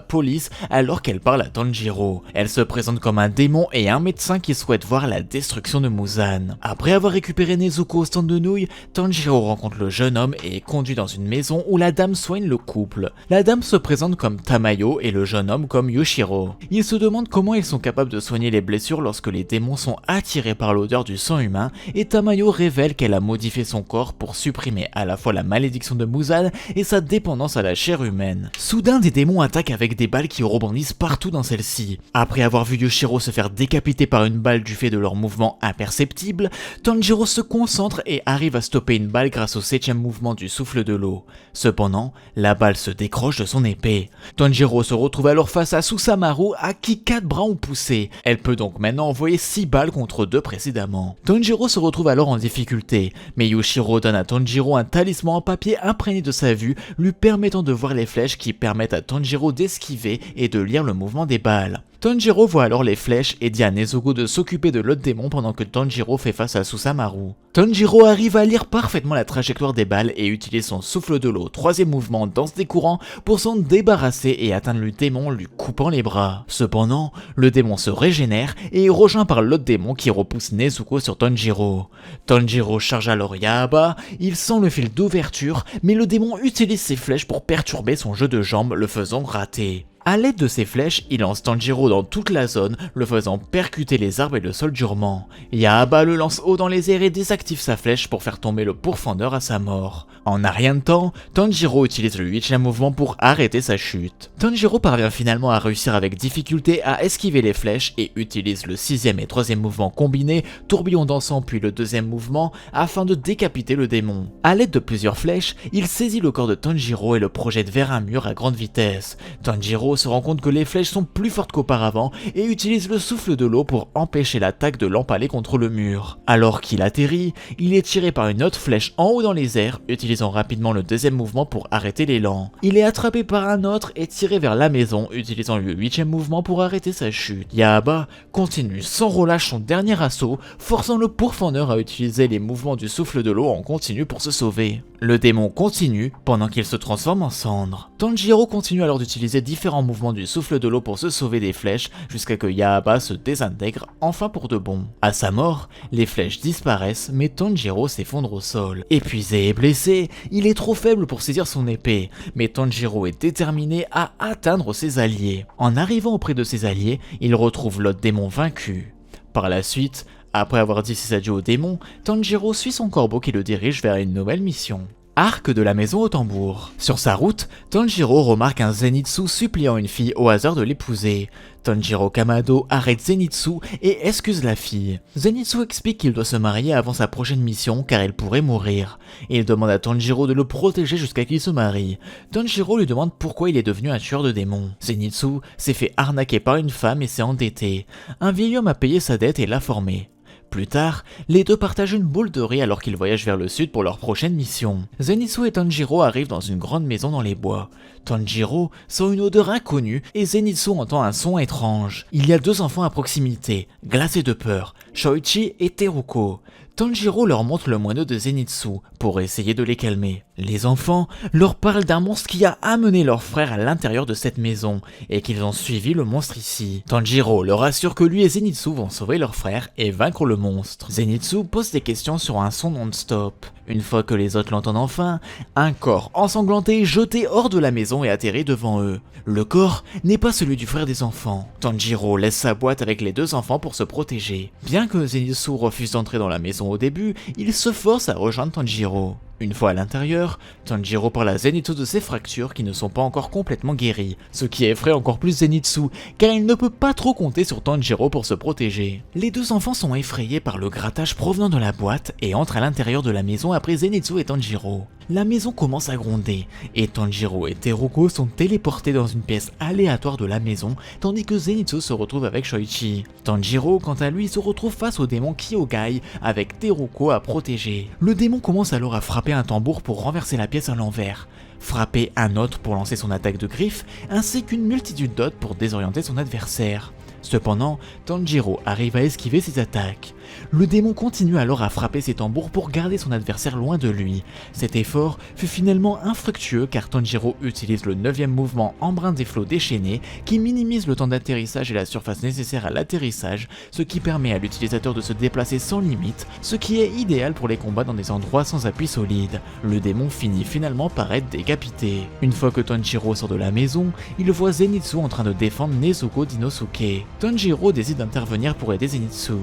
police alors qu'elle parle à Tanjiro. Elle se présente comme un démon et un médecin qui souhaite voir la destruction de Muzan. Après avoir récupéré Nezuko au stand de nouilles, Tanjiro rencontre le jeune homme et est conduit dans une maison où la dame soigne le couple. La dame se présente comme Tamayo et le jeune homme comme Yoshiro. Ils se demandent comment ils sont capables de soigner les blessures lorsque les démons sont attirés par l'odeur du sang humain, et Tamayo révèle qu'elle a modifié son corps pour supprimer à la fois la malédiction de Muzan et sa dépendance à la chair humaine. Soudain, des démons attaquent avec des balles qui rebondissent partout dans celle-ci. Après avoir vu Yoshiro se faire décapiter par une balle du fait de leur mouvement imperceptible, Tanjiro se concentre et arrive à stopper une balle grâce au 7e mouvement du souffle de l'eau. Cependant, la balle se décroche de son épée. Tanjiro se retrouve alors face à Susamaru à qui 4 bras ont poussé. Elle peut donc maintenant envoyer 6 balles contre 2 précédemment. Tanjiro se retrouve alors en difficulté, mais Yoshiro donne à Tanjiro un talisman en papier imprégné de sa vue, lui permettant de voir les flèches qui permettent à Tanjiro d'esquiver et de lire le mouvement des balles. Tanjiro voit alors les flèches et dit à Nezuko de s'occuper de l'autre démon pendant que Tanjiro fait face à Susamaru. Tanjiro arrive à lire parfaitement la trajectoire des balles et utilise son souffle de l'eau, 3e mouvement danse des courants, pour s'en débarrasser et atteindre le démon lui coupant les bras. Cependant, le démon se régénère et est rejoint par l'autre démon qui repousse Nezuko sur Tanjiro. Tanjiro charge alors Yaaba, il sent le fil d'ouverture, mais le démon utilise ses flèches pour perturber son jeu de jambes, le faisant rater. A l'aide de ses flèches, il lance Tanjiro dans toute la zone, le faisant percuter les arbres et le sol durement. Yaaba le lance haut dans les airs et désactive sa flèche pour faire tomber le pourfendeur à sa mort. En un rien de temps, Tanjiro utilise le 8e mouvement pour arrêter sa chute. Tanjiro parvient finalement à réussir avec difficulté à esquiver les flèches et utilise le 6e et 3e mouvement combinés, tourbillon dansant puis le 2e mouvement, afin de décapiter le démon. A l'aide de plusieurs flèches, il saisit le corps de Tanjiro et le projette vers un mur à grande vitesse. Tanjiro se rend compte que les flèches sont plus fortes qu'auparavant et utilise le souffle de l'eau pour empêcher l'attaque de l'empaler contre le mur. Alors qu'il atterrit, il est tiré par une autre flèche en haut dans les airs, utilisant rapidement le 2e mouvement pour arrêter l'élan. Il est attrapé par un autre et tiré vers la maison, utilisant le 8e mouvement pour arrêter sa chute. Yaaba continue sans relâche son dernier assaut, forçant le pourfendeur à utiliser les mouvements du souffle de l'eau en continu pour se sauver. Le démon continue pendant qu'il se transforme en cendre. Tanjiro continue alors d'utiliser différents mouvements du souffle de l'eau pour se sauver des flèches jusqu'à que Yaaba se désintègre enfin pour de bon. À sa mort, les flèches disparaissent mais Tanjiro s'effondre au sol. Épuisé et blessé, il est trop faible pour saisir son épée, mais Tanjiro est déterminé à atteindre ses alliés. En arrivant auprès de ses alliés, il retrouve l'autre démon vaincu. Par la suite, après avoir dit ses adieux au démon, Tanjiro suit son corbeau qui le dirige vers une nouvelle mission. Arc de la maison au tambour. Sur sa route, Tanjiro remarque un Zenitsu suppliant une fille au hasard de l'épouser. Tanjiro Kamado arrête Zenitsu et excuse la fille. Zenitsu explique qu'il doit se marier avant sa prochaine mission car elle pourrait mourir. Il demande à Tanjiro de le protéger jusqu'à qu'il se marie. Tanjiro lui demande pourquoi il est devenu un tueur de démons. Zenitsu s'est fait arnaquer par une femme et s'est endetté. Un vieil homme a payé sa dette et l'a formé. Plus tard, les deux partagent une boule de riz alors qu'ils voyagent vers le sud pour leur prochaine mission. Zenitsu et Tanjiro arrivent dans une grande maison dans les bois. Tanjiro sent une odeur inconnue et Zenitsu entend un son étrange. Il y a 2 enfants à proximité, glacés de peur, Shoichi et Teruko. Tanjiro leur montre le moineau de Zenitsu pour essayer de les calmer. Les enfants leur parlent d'un monstre qui a amené leur frère à l'intérieur de cette maison et qu'ils ont suivi le monstre ici. Tanjiro leur assure que lui et Zenitsu vont sauver leur frère et vaincre le monstre. Zenitsu pose des questions sur un son non-stop. Une fois que les autres l'entendent enfin, un corps ensanglanté est jeté hors de la maison et atterrit devant eux. Le corps n'est pas celui du frère des enfants. Tanjiro laisse sa boîte avec les 2 enfants pour se protéger. Bien que Zenitsu refuse d'entrer dans la maison au début, il se force à rejoindre Tanjiro. Une fois à l'intérieur, Tanjiro parle à Zenitsu de ses fractures qui ne sont pas encore complètement guéries, ce qui effraie encore plus Zenitsu, car il ne peut pas trop compter sur Tanjiro pour se protéger. Les 2 enfants sont effrayés par le grattage provenant de la boîte et entrent à l'intérieur de la maison après Zenitsu et Tanjiro. La maison commence à gronder, et Tanjiro et Teruko sont téléportés dans une pièce aléatoire de la maison, tandis que Zenitsu se retrouve avec Shoichi. Tanjiro, quant à lui, se retrouve face au démon Kyogai, avec Teruko à protéger. Le démon commence alors à frapper un tambour pour renverser la pièce à l'envers, frapper un autre pour lancer son attaque de griffes, ainsi qu'une multitude d'autres pour désorienter son adversaire. Cependant, Tanjiro arrive à esquiver ses attaques. Le démon continue alors à frapper ses tambours pour garder son adversaire loin de lui. Cet effort fut finalement infructueux car Tanjiro utilise le 9e mouvement Embrun des flots déchaînés qui minimise le temps d'atterrissage et la surface nécessaire à l'atterrissage, ce qui permet à l'utilisateur de se déplacer sans limite, ce qui est idéal pour les combats dans des endroits sans appui solide. Le démon finit finalement par être décapité. Une fois que Tanjiro sort de la maison, il voit Zenitsu en train de défendre Nezuko d'Inosuke. Tanjiro décide d'intervenir pour aider Zenitsu.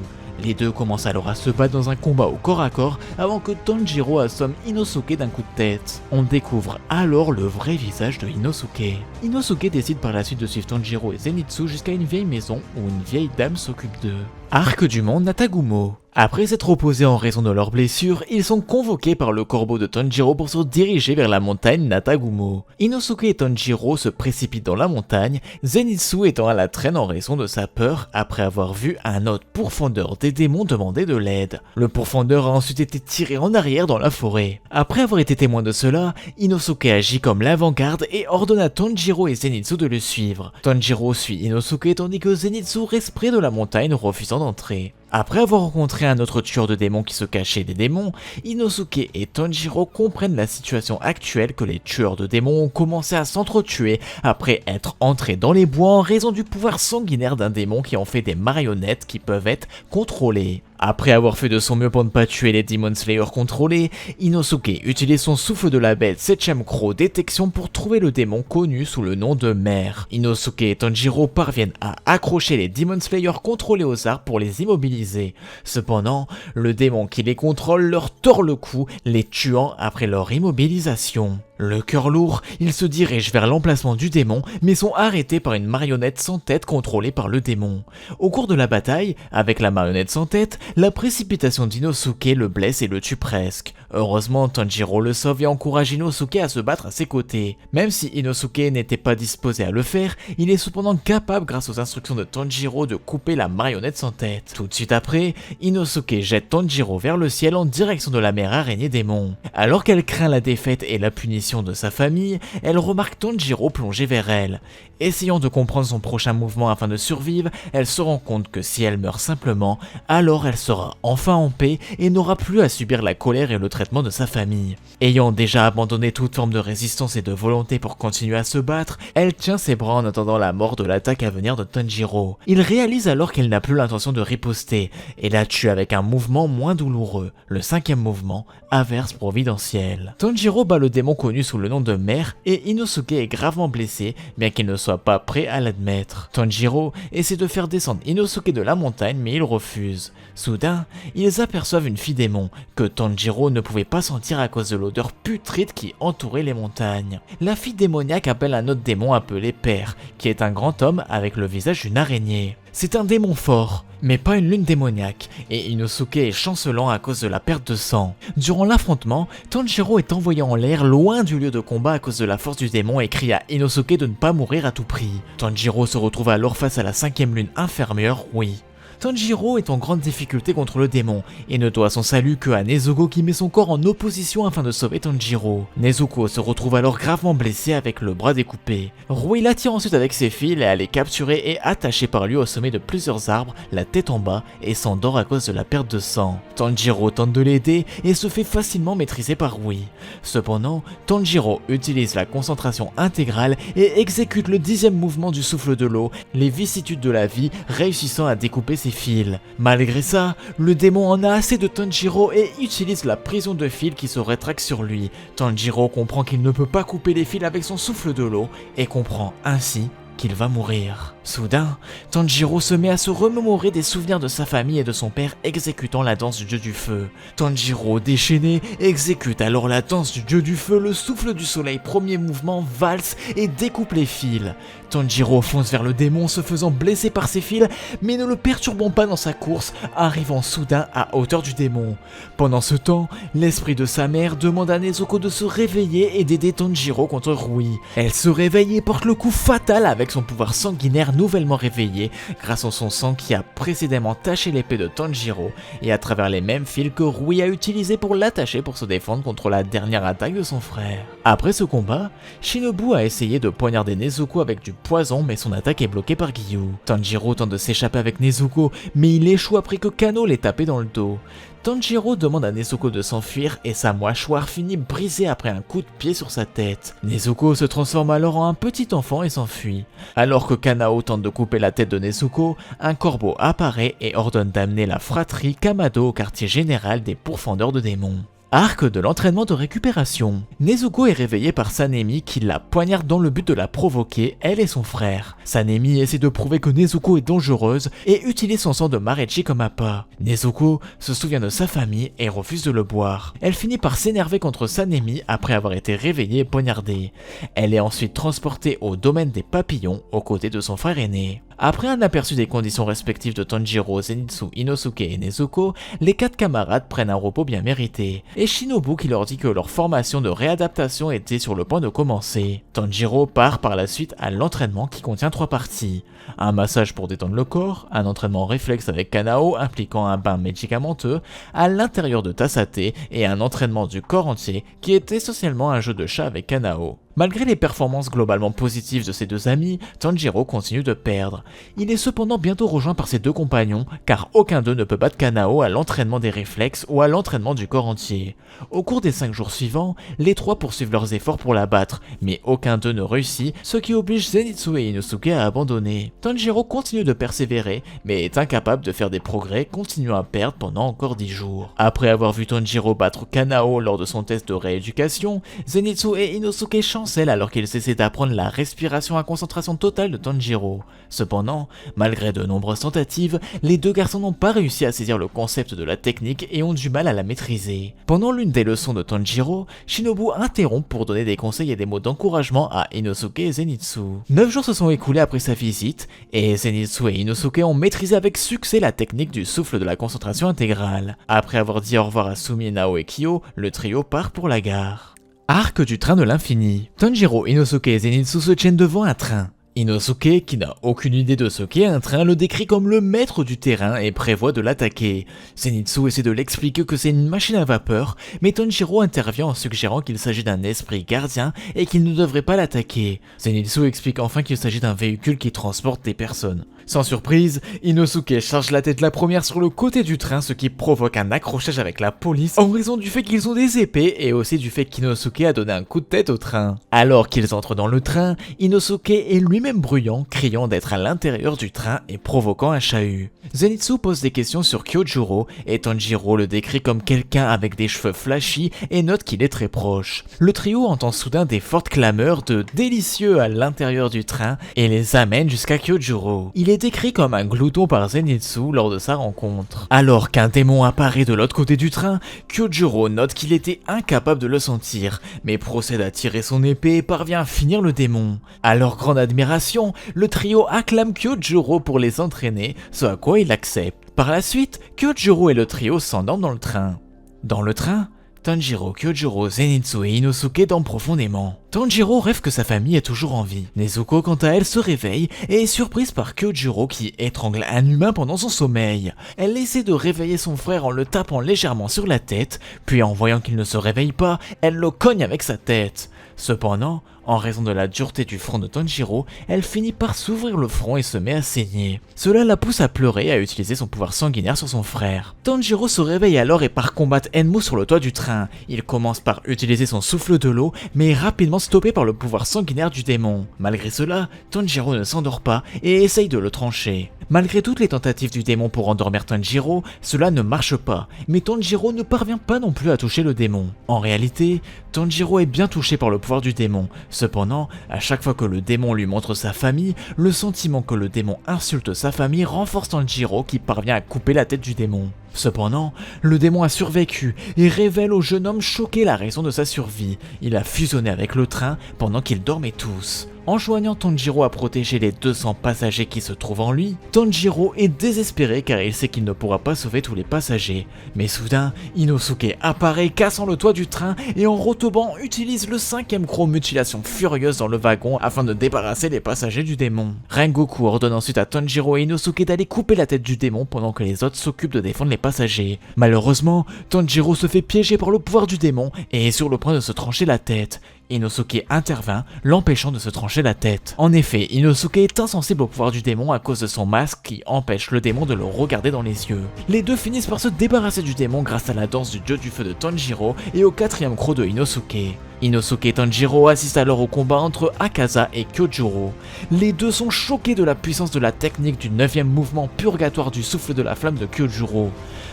Les deux commencent alors à se battre dans un combat au corps à corps avant que Tanjiro assomme Inosuke d'un coup de tête. On découvre alors le vrai visage de Inosuke. Inosuke décide par la suite de suivre Tanjiro et Zenitsu jusqu'à une vieille maison où une vieille dame s'occupe d'eux. Arc du mont Natagumo. Après s'être opposés en raison de leurs blessures, ils sont convoqués par le corbeau de Tanjiro pour se diriger vers la montagne Natagumo. Inosuke et Tanjiro se précipitent dans la montagne, Zenitsu étant à la traîne en raison de sa peur après avoir vu un autre pourfendeur des démons demander de l'aide. Le pourfendeur a ensuite été tiré en arrière dans la forêt. Après avoir été témoin de cela, Inosuke agit comme l'avant-garde et ordonne à Tanjiro et Zenitsu de le suivre. Tanjiro suit Inosuke tandis que Zenitsu reste près de la montagne refusant d'entrer. Après avoir rencontré un autre tueur de démons qui se cachait des démons, Inosuke et Tanjiro comprennent la situation actuelle que les tueurs de démons ont commencé à s'entretuer après être entrés dans les bois en raison du pouvoir sanguinaire d'un démon qui en fait des marionnettes qui peuvent être contrôlées. Après avoir fait de son mieux pour ne pas tuer les Demon Slayers contrôlés, Inosuke utilise son souffle de la bête 7ème Crow détection pour trouver le démon connu sous le nom de Mère. Inosuke et Tanjiro parviennent à accrocher les Demon Slayers contrôlés aux arbres pour les immobiliser. Cependant, le démon qui les contrôle leur tord le cou, les tuant après leur immobilisation. Le cœur lourd, ils se dirigent vers l'emplacement du démon, mais sont arrêtés par une marionnette sans tête contrôlée par le démon. Au cours de la bataille, avec la marionnette sans tête, la précipitation d'Inosuke le blesse et le tue presque. Heureusement, Tanjiro le sauve et encourage Inosuke à se battre à ses côtés. Même si Inosuke n'était pas disposé à le faire, il est cependant capable grâce aux instructions de Tanjiro de couper la marionnette sans tête. Tout de suite après, Inosuke jette Tanjiro vers le ciel en direction de la mère araignée démon. Alors qu'elle craint la défaite et la punition de sa famille, elle remarque Tanjiro plonger vers elle. Essayant de comprendre son prochain mouvement afin de survivre, elle se rend compte que si elle meurt simplement, alors elle sera enfin en paix et n'aura plus à subir la colère et le traitement de sa famille. Ayant déjà abandonné toute forme de résistance et de volonté pour continuer à se battre, elle tient ses bras en attendant la mort de l'attaque à venir de Tanjiro. Il réalise alors qu'elle n'a plus l'intention de riposter et la tue avec un mouvement moins douloureux, le 5e mouvement, averse providentielle. Tanjiro bat le démon connu sous le nom de Mère et Inosuke est gravement blessé, bien qu'il ne soit pas prêt à l'admettre. Tanjiro essaie de faire descendre Inosuke de la montagne mais il refuse. Soudain, ils aperçoivent une fille démon que Tanjiro ne pouvait pas sentir à cause de l'odeur putride qui entourait les montagnes. La fille démoniaque appelle un autre démon appelé Père, qui est un grand homme avec le visage d'une araignée. C'est un démon fort, mais pas une lune démoniaque, et Inosuke est chancelant à cause de la perte de sang. Durant l'affrontement, Tanjiro est envoyé en l'air loin du lieu de combat à cause de la force du démon et crie à Inosuke de ne pas mourir à tout prix. Tanjiro se retrouve alors face à la 5e lune inférieure, oui. Tanjiro est en grande difficulté contre le démon et ne doit son salut que à Nezuko qui met son corps en opposition afin de sauver Tanjiro. Nezuko se retrouve alors gravement blessé avec le bras découpé. Rui l'attire ensuite avec ses fils et elle est capturée et attachée par lui au sommet de plusieurs arbres, la tête en bas et s'endort à cause de la perte de sang. Tanjiro tente de l'aider et se fait facilement maîtriser par Rui. Cependant, Tanjiro utilise la concentration intégrale et exécute le 10e mouvement du souffle de l'eau, les vicissitudes de la vie, réussissant à découper ses fils. Malgré ça, le démon en a assez de Tanjiro et utilise la prison de fils qui se rétracte sur lui. Tanjiro comprend qu'il ne peut pas couper les fils avec son souffle de l'eau et comprend ainsi qu'il va mourir. Soudain, Tanjiro se met à se remémorer des souvenirs de sa famille et de son père exécutant la danse du dieu du feu. Tanjiro, déchaîné, exécute alors la danse du dieu du feu, le souffle du soleil, premier mouvement, valse et découpe les fils. Tanjiro fonce vers le démon se faisant blesser par ses fils, mais ne le perturbant pas dans sa course, arrivant soudain à hauteur du démon. Pendant ce temps, l'esprit de sa mère demande à Nezuko de se réveiller et d'aider Tanjiro contre Rui. Elle se réveille et porte le coup fatal avec son pouvoir sanguinaire mère nouvellement réveillée grâce à son sang qui a précédemment taché l'épée de Tanjiro et à travers les mêmes fils que Rui a utilisé pour l'attacher pour se défendre contre la dernière attaque de son frère. Après ce combat, Shinobu a essayé de poignarder Nezuko avec du poison mais son attaque est bloquée par Giyu. Tanjiro tente de s'échapper avec Nezuko mais il échoue après que Kano l'ait tapé dans le dos. Tanjiro demande à Nezuko de s'enfuir et sa mâchoire finit brisée après un coup de pied sur sa tête. Nezuko se transforme alors en un petit enfant et s'enfuit. Alors que Kanao tente de couper la tête de Nezuko, un corbeau apparaît et ordonne d'amener la fratrie Kamado au quartier général des pourfendeurs de démons. Arc de l'entraînement de récupération. Nezuko est réveillée par Sanemi qui la poignarde dans le but de la provoquer, elle et son frère. Sanemi essaie de prouver que Nezuko est dangereuse et utilise son sang de Marechi comme appât. Nezuko se souvient de sa famille et refuse de le boire. Elle finit par s'énerver contre Sanemi après avoir été réveillée et poignardée. Elle est ensuite transportée au domaine des papillons aux côtés de son frère aîné. Après un aperçu des conditions respectives de Tanjiro, Zenitsu, Inosuke et Nezuko, les 4 camarades prennent un repos bien mérité, et Shinobu qui leur dit que leur formation de réadaptation était sur le point de commencer. Tanjiro part par la suite à l'entraînement qui contient 3 parties. Un massage pour détendre le corps, un entraînement réflexe avec Kanao impliquant un bain médicamenteux à l'intérieur de Tasate et un entraînement du corps entier qui est essentiellement un jeu de chat avec Kanao. Malgré les performances globalement positives de ses 2 amis, Tanjiro continue de perdre. Il est cependant bientôt rejoint par ses 2 compagnons, car aucun d'eux ne peut battre Kanao à l'entraînement des réflexes ou à l'entraînement du corps entier. Au cours des 5 jours suivants, les 3 poursuivent leurs efforts pour la battre, mais aucun d'eux ne réussit, ce qui oblige Zenitsu et Inosuke à abandonner. Tanjiro continue de persévérer, mais est incapable de faire des progrès, continuant à perdre pendant encore 10 jours. Après avoir vu Tanjiro battre Kanao lors de son test de rééducation, Zenitsu et Inosuke chancellent alors qu'ils essaient d'apprendre la respiration à concentration totale de Tanjiro. Cependant, malgré de nombreuses tentatives, les 2 garçons n'ont pas réussi à saisir le concept de la technique et ont du mal à la maîtriser. Pendant l'une des leçons de Tanjiro, Shinobu interrompt pour donner des conseils et des mots d'encouragement à Inosuke et Zenitsu. 9 jours se sont écoulés après sa visite, et Zenitsu et Inosuke ont maîtrisé avec succès la technique du souffle de la concentration intégrale. Après avoir dit au revoir à Sumi, Nao et Kyo, le trio part pour la gare. Arc du train de l'infini. Tanjiro, Inosuke et Zenitsu se tiennent devant un train. Inosuke, qui n'a aucune idée de ce qu'est un train, le décrit comme le maître du terrain et prévoit de l'attaquer. Zenitsu essaie de l'expliquer que c'est une machine à vapeur, mais Tanjiro intervient en suggérant qu'il s'agit d'un esprit gardien et qu'il ne devrait pas l'attaquer. Zenitsu explique enfin qu'il s'agit d'un véhicule qui transporte des personnes. Sans surprise, Inosuke charge la tête la première sur le côté du train, ce qui provoque un accrochage avec la police en raison du fait qu'ils ont des épées et aussi du fait qu'Inosuke a donné un coup de tête au train. Alors qu'ils entrent dans le train, Inosuke est lui-même bruyant, criant d'être à l'intérieur du train et provoquant un chahut. Zenitsu pose des questions sur Kyojuro et Tanjiro le décrit comme quelqu'un avec des cheveux flashy et note qu'il est très proche. Le trio entend soudain des fortes clameurs de délicieux à l'intérieur du train et les amène jusqu'à Kyojuro. Il est décrit comme un glouton par Zenitsu lors de sa rencontre. Alors qu'un démon apparaît de l'autre côté du train, Kyojuro note qu'il était incapable de le sentir, mais procède à tirer son épée et parvient à finir le démon. À leur grande admiration, le trio acclame Kyojuro pour les entraîner, ce à quoi il accepte. Par la suite, Kyojuro et le trio s'endorment dans le train. Dans le train, Tanjiro, Kyojuro, Zenitsu et Inosuke dorment profondément. Tanjiro rêve que sa famille est toujours en vie. Nezuko, quant à elle, se réveille et est surprise par Kyojuro qui étrangle un humain pendant son sommeil. Elle essaie de réveiller son frère en le tapant légèrement sur la tête, puis en voyant qu'il ne se réveille pas, elle le cogne avec sa tête. Cependant, en raison de la dureté du front de Tanjiro, elle finit par s'ouvrir le front et se met à saigner. Cela la pousse à pleurer et à utiliser son pouvoir sanguinaire sur son frère. Tanjiro se réveille alors et part combattre Enmu sur le toit du train. Il commence par utiliser son souffle de l'eau, mais est rapidement stoppé par le pouvoir sanguinaire du démon. Malgré cela, Tanjiro ne s'endort pas et essaye de le trancher. Malgré toutes les tentatives du démon pour endormir Tanjiro, cela ne marche pas, mais Tanjiro ne parvient pas non plus à toucher le démon. En réalité, Tanjiro est bien touché par le pouvoir du démon. Cependant, à chaque fois que le démon lui montre sa famille, le sentiment que le démon insulte sa famille renforce Tanjiro qui parvient à couper la tête du démon. Cependant, le démon a survécu et révèle au jeune homme choqué la raison de sa survie. Il a fusionné avec le train pendant qu'ils dormaient tous. Enjoignant Tanjiro à protéger les 200 passagers qui se trouvent en lui, Tanjiro est désespéré car il sait qu'il ne pourra pas sauver tous les passagers. Mais soudain, Inosuke apparaît cassant le toit du train et en retombant utilise le 5ème croc mutilation furieuse dans le wagon afin de débarrasser les passagers du démon. Rengoku ordonne ensuite à Tanjiro et Inosuke d'aller couper la tête du démon pendant que les autres s'occupent de défendre les passagers. Malheureusement, Tanjiro se fait piéger par le pouvoir du démon et est sur le point de se trancher la tête. Inosuke intervient, l'empêchant de se trancher la tête. En effet, Inosuke est insensible au pouvoir du démon à cause de son masque qui empêche le démon de le regarder dans les yeux. Les deux finissent par se débarrasser du démon grâce à la danse du dieu du feu de Tanjiro et au 4ème croc de Inosuke. Inosuke et Tanjiro assistent alors au combat entre Akaza et Kyojuro. Les deux sont choqués de la puissance de la technique du 9ème mouvement purgatoire du souffle de la flamme de Kyojuro.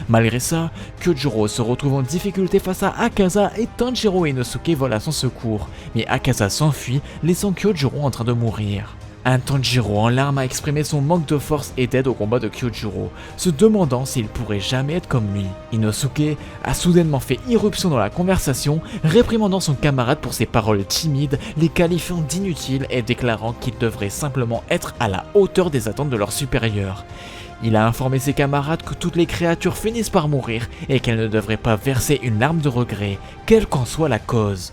Malgré ça, Kyojuro se retrouve en difficulté face à Akaza et Tanjiro et Inosuke volent à son secours, mais Akaza s'enfuit, laissant Kyojuro en train de mourir. Un Tanjiro en larmes a exprimé son manque de force et d'aide au combat de Kyojuro, se demandant s'il pourrait jamais être comme lui. Inosuke a soudainement fait irruption dans la conversation, réprimandant son camarade pour ses paroles timides, les qualifiant d'inutiles et déclarant qu'il devrait simplement être à la hauteur des attentes de leurs supérieurs. Il a informé ses camarades que toutes les créatures finissent par mourir et qu'elles ne devraient pas verser une larme de regret, quelle qu'en soit la cause.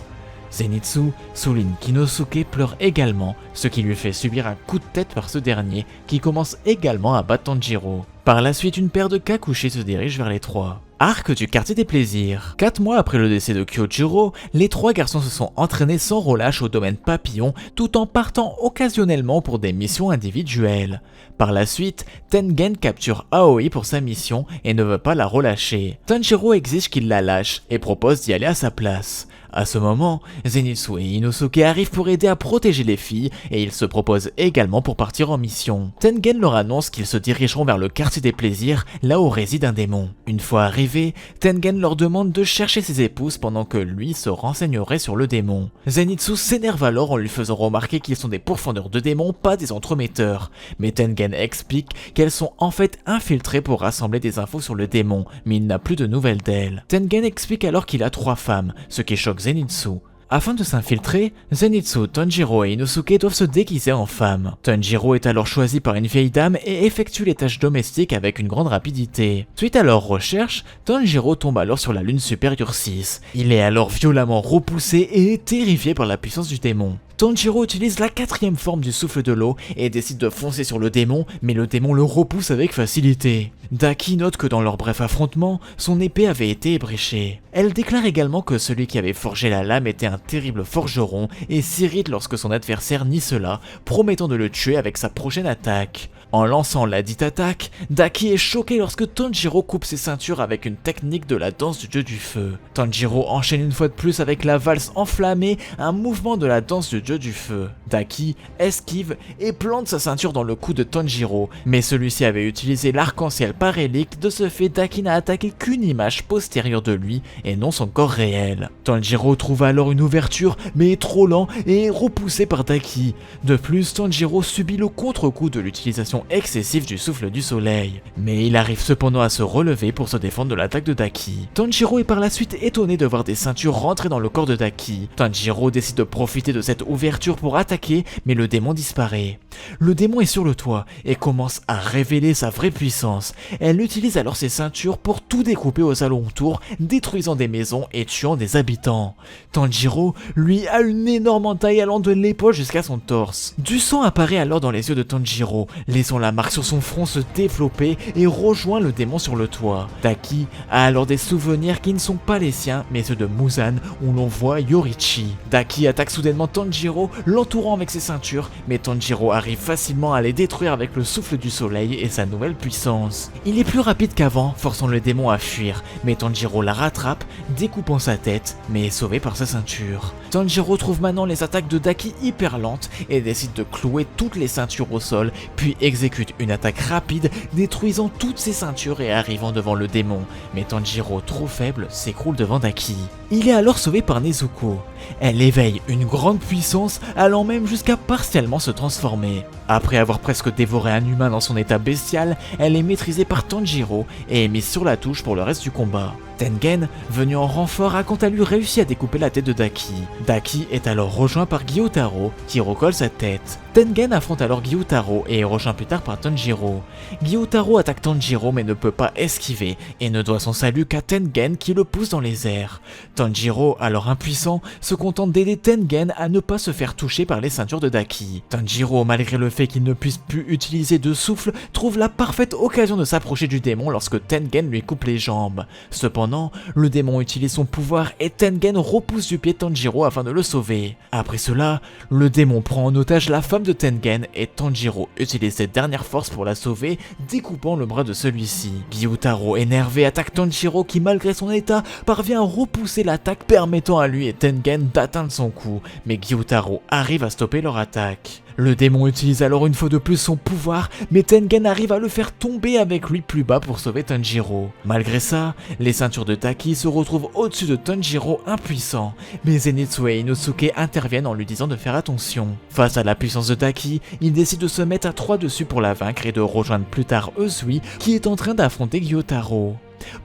Zenitsu souligne qu'Inosuke pleure également, ce qui lui fait subir un coup de tête par ce dernier, qui commence également à battre Tanjiro. Par la suite, une paire de Kakushi se dirige vers les trois. Arc du quartier des plaisirs. 4 mois après le décès de Kyojuro, les 3 garçons se sont entraînés sans relâche au domaine papillon, tout en partant occasionnellement pour des missions individuelles. Par la suite, Tengen capture Aoi pour sa mission et ne veut pas la relâcher. Tanjiro exige qu'il la lâche et propose d'y aller à sa place. À ce moment, Zenitsu et Inosuke arrivent pour aider à protéger les filles et ils se proposent également pour partir en mission. Tengen leur annonce qu'ils se dirigeront vers le quartier des plaisirs, là où réside un démon. Une fois arrivés, Tengen leur demande de chercher ses épouses pendant que lui se renseignerait sur le démon. Zenitsu s'énerve alors en lui faisant remarquer qu'ils sont des pourfendeurs de démons, pas des entremetteurs. Mais Tengen explique qu'elles sont en fait infiltrées pour rassembler des infos sur le démon, mais il n'a plus de nouvelles d'elles. Tengen explique alors qu'il a 3 femmes, ce qui choque Zenitsu. Afin de s'infiltrer, Zenitsu, Tanjiro et Inosuke doivent se déguiser en femmes. Tanjiro est alors choisi par une vieille dame et effectue les tâches domestiques avec une grande rapidité. Suite à leurs recherches, Tanjiro tombe alors sur la lune supérieure 6. Il est alors violemment repoussé et est terrifié par la puissance du démon. Tanjiro utilise la 4ème forme du souffle de l'eau et décide de foncer sur le démon, mais le démon le repousse avec facilité. Daki note que dans leur bref affrontement, son épée avait été ébréchée. Elle déclare également que celui qui avait forgé la lame était un terrible forgeron et s'irrite lorsque son adversaire nie cela, promettant de le tuer avec sa prochaine attaque. En lançant la dite attaque, Daki est choqué lorsque Tanjiro coupe ses ceintures avec une technique de la danse du dieu du feu. Tanjiro enchaîne une fois de plus avec la valse enflammée, un mouvement de la danse du dieu du feu. Daki esquive et plante sa ceinture dans le cou de Tanjiro, mais celui-ci avait utilisé l'arc-en-ciel par relique, de ce fait Daki n'a attaqué qu'une image postérieure de lui et non son corps réel. Tanjiro trouve alors une ouverture mais est trop lent et est repoussé par Daki. De plus, Tanjiro subit le contre-coup de l'utilisation excessive du souffle du soleil, mais il arrive cependant à se relever pour se défendre de l'attaque de Daki. Tanjiro est par la suite étonné de voir des ceintures rentrer dans le corps de Daki. Tanjiro décide de profiter de cette ouverture pour attaquer, mais le démon disparaît. Le démon est sur le toit et commence à révéler sa vraie puissance. Elle utilise alors ses ceintures pour tout découper aux alentours, détruisant des maisons et tuant des habitants. Tanjiro, lui, a une énorme entaille allant de l'épaule jusqu'à son torse. Du sang apparaît alors dans les yeux de Tanjiro, laissant la marque sur son front se développer et rejoint le démon sur le toit. Daki a alors des souvenirs qui ne sont pas les siens, mais ceux de Muzan, où l'on voit Yorichi. Daki attaque soudainement Tanjiro, l'entourant avec ses ceintures, mais Tanjiro arrive facilement à les détruire avec le souffle du soleil et sa nouvelle puissance. Il est plus rapide qu'avant, forçant le démon à fuir, mais Tanjiro la rattrape, découpant sa tête, mais est sauvé par sa ceinture. Tanjiro trouve maintenant les attaques de Daki hyper lentes et décide de clouer toutes les ceintures au sol, puis exécute exécute une attaque rapide, détruisant toutes ses ceintures et arrivant devant le démon, mais Tanjiro, trop faible, s'écroule devant Daki. Il est alors sauvé par Nezuko. Elle éveille une grande puissance, allant même jusqu'à partiellement se transformer. Après avoir presque dévoré un humain dans son état bestial, elle est maîtrisée par Tanjiro et est mise sur la touche pour le reste du combat. Tengen, venu en renfort, a quant à lui réussi à découper la tête de Daki. Daki est alors rejoint par Gyutaro, qui recolle sa tête. Tengen affronte alors Gyutaro et est rejoint plus tard par Tanjiro. Gyutaro attaque Tanjiro mais ne peut pas esquiver et ne doit son salut qu'à Tengen qui le pousse dans les airs. Tanjiro, alors impuissant, se contente d'aider Tengen à ne pas se faire toucher par les ceintures de Daki. Tanjiro, malgré le fait qu'il ne puisse plus utiliser de souffle, trouve la parfaite occasion de s'approcher du démon lorsque Tengen lui coupe les jambes. Cependant, le démon utilise son pouvoir et Tengen repousse du pied Tanjiro afin de le sauver. Après cela, le démon prend en otage la femme de Tengen et Tanjiro utilise ses dernières forces pour la sauver, découpant le bras de celui-ci. Gyutaro, énervé, attaque Tanjiro qui, malgré son état, parvient à repousser l'attaque permettant à lui et Tengen d'atteindre son coup, mais Gyutaro arrive à stopper leur attaque. Le démon utilise alors une fois de plus son pouvoir, mais Tengen arrive à le faire tomber avec lui plus bas pour sauver Tanjiro. Malgré ça, les ceintures de Daki se retrouvent au-dessus de Tanjiro impuissant, mais Zenitsu et Inosuke interviennent en lui disant de faire attention. Face à la puissance de Daki, il décide de se mettre à 3 dessus pour la vaincre et de rejoindre plus tard Uzui qui est en train d'affronter Gyutaro.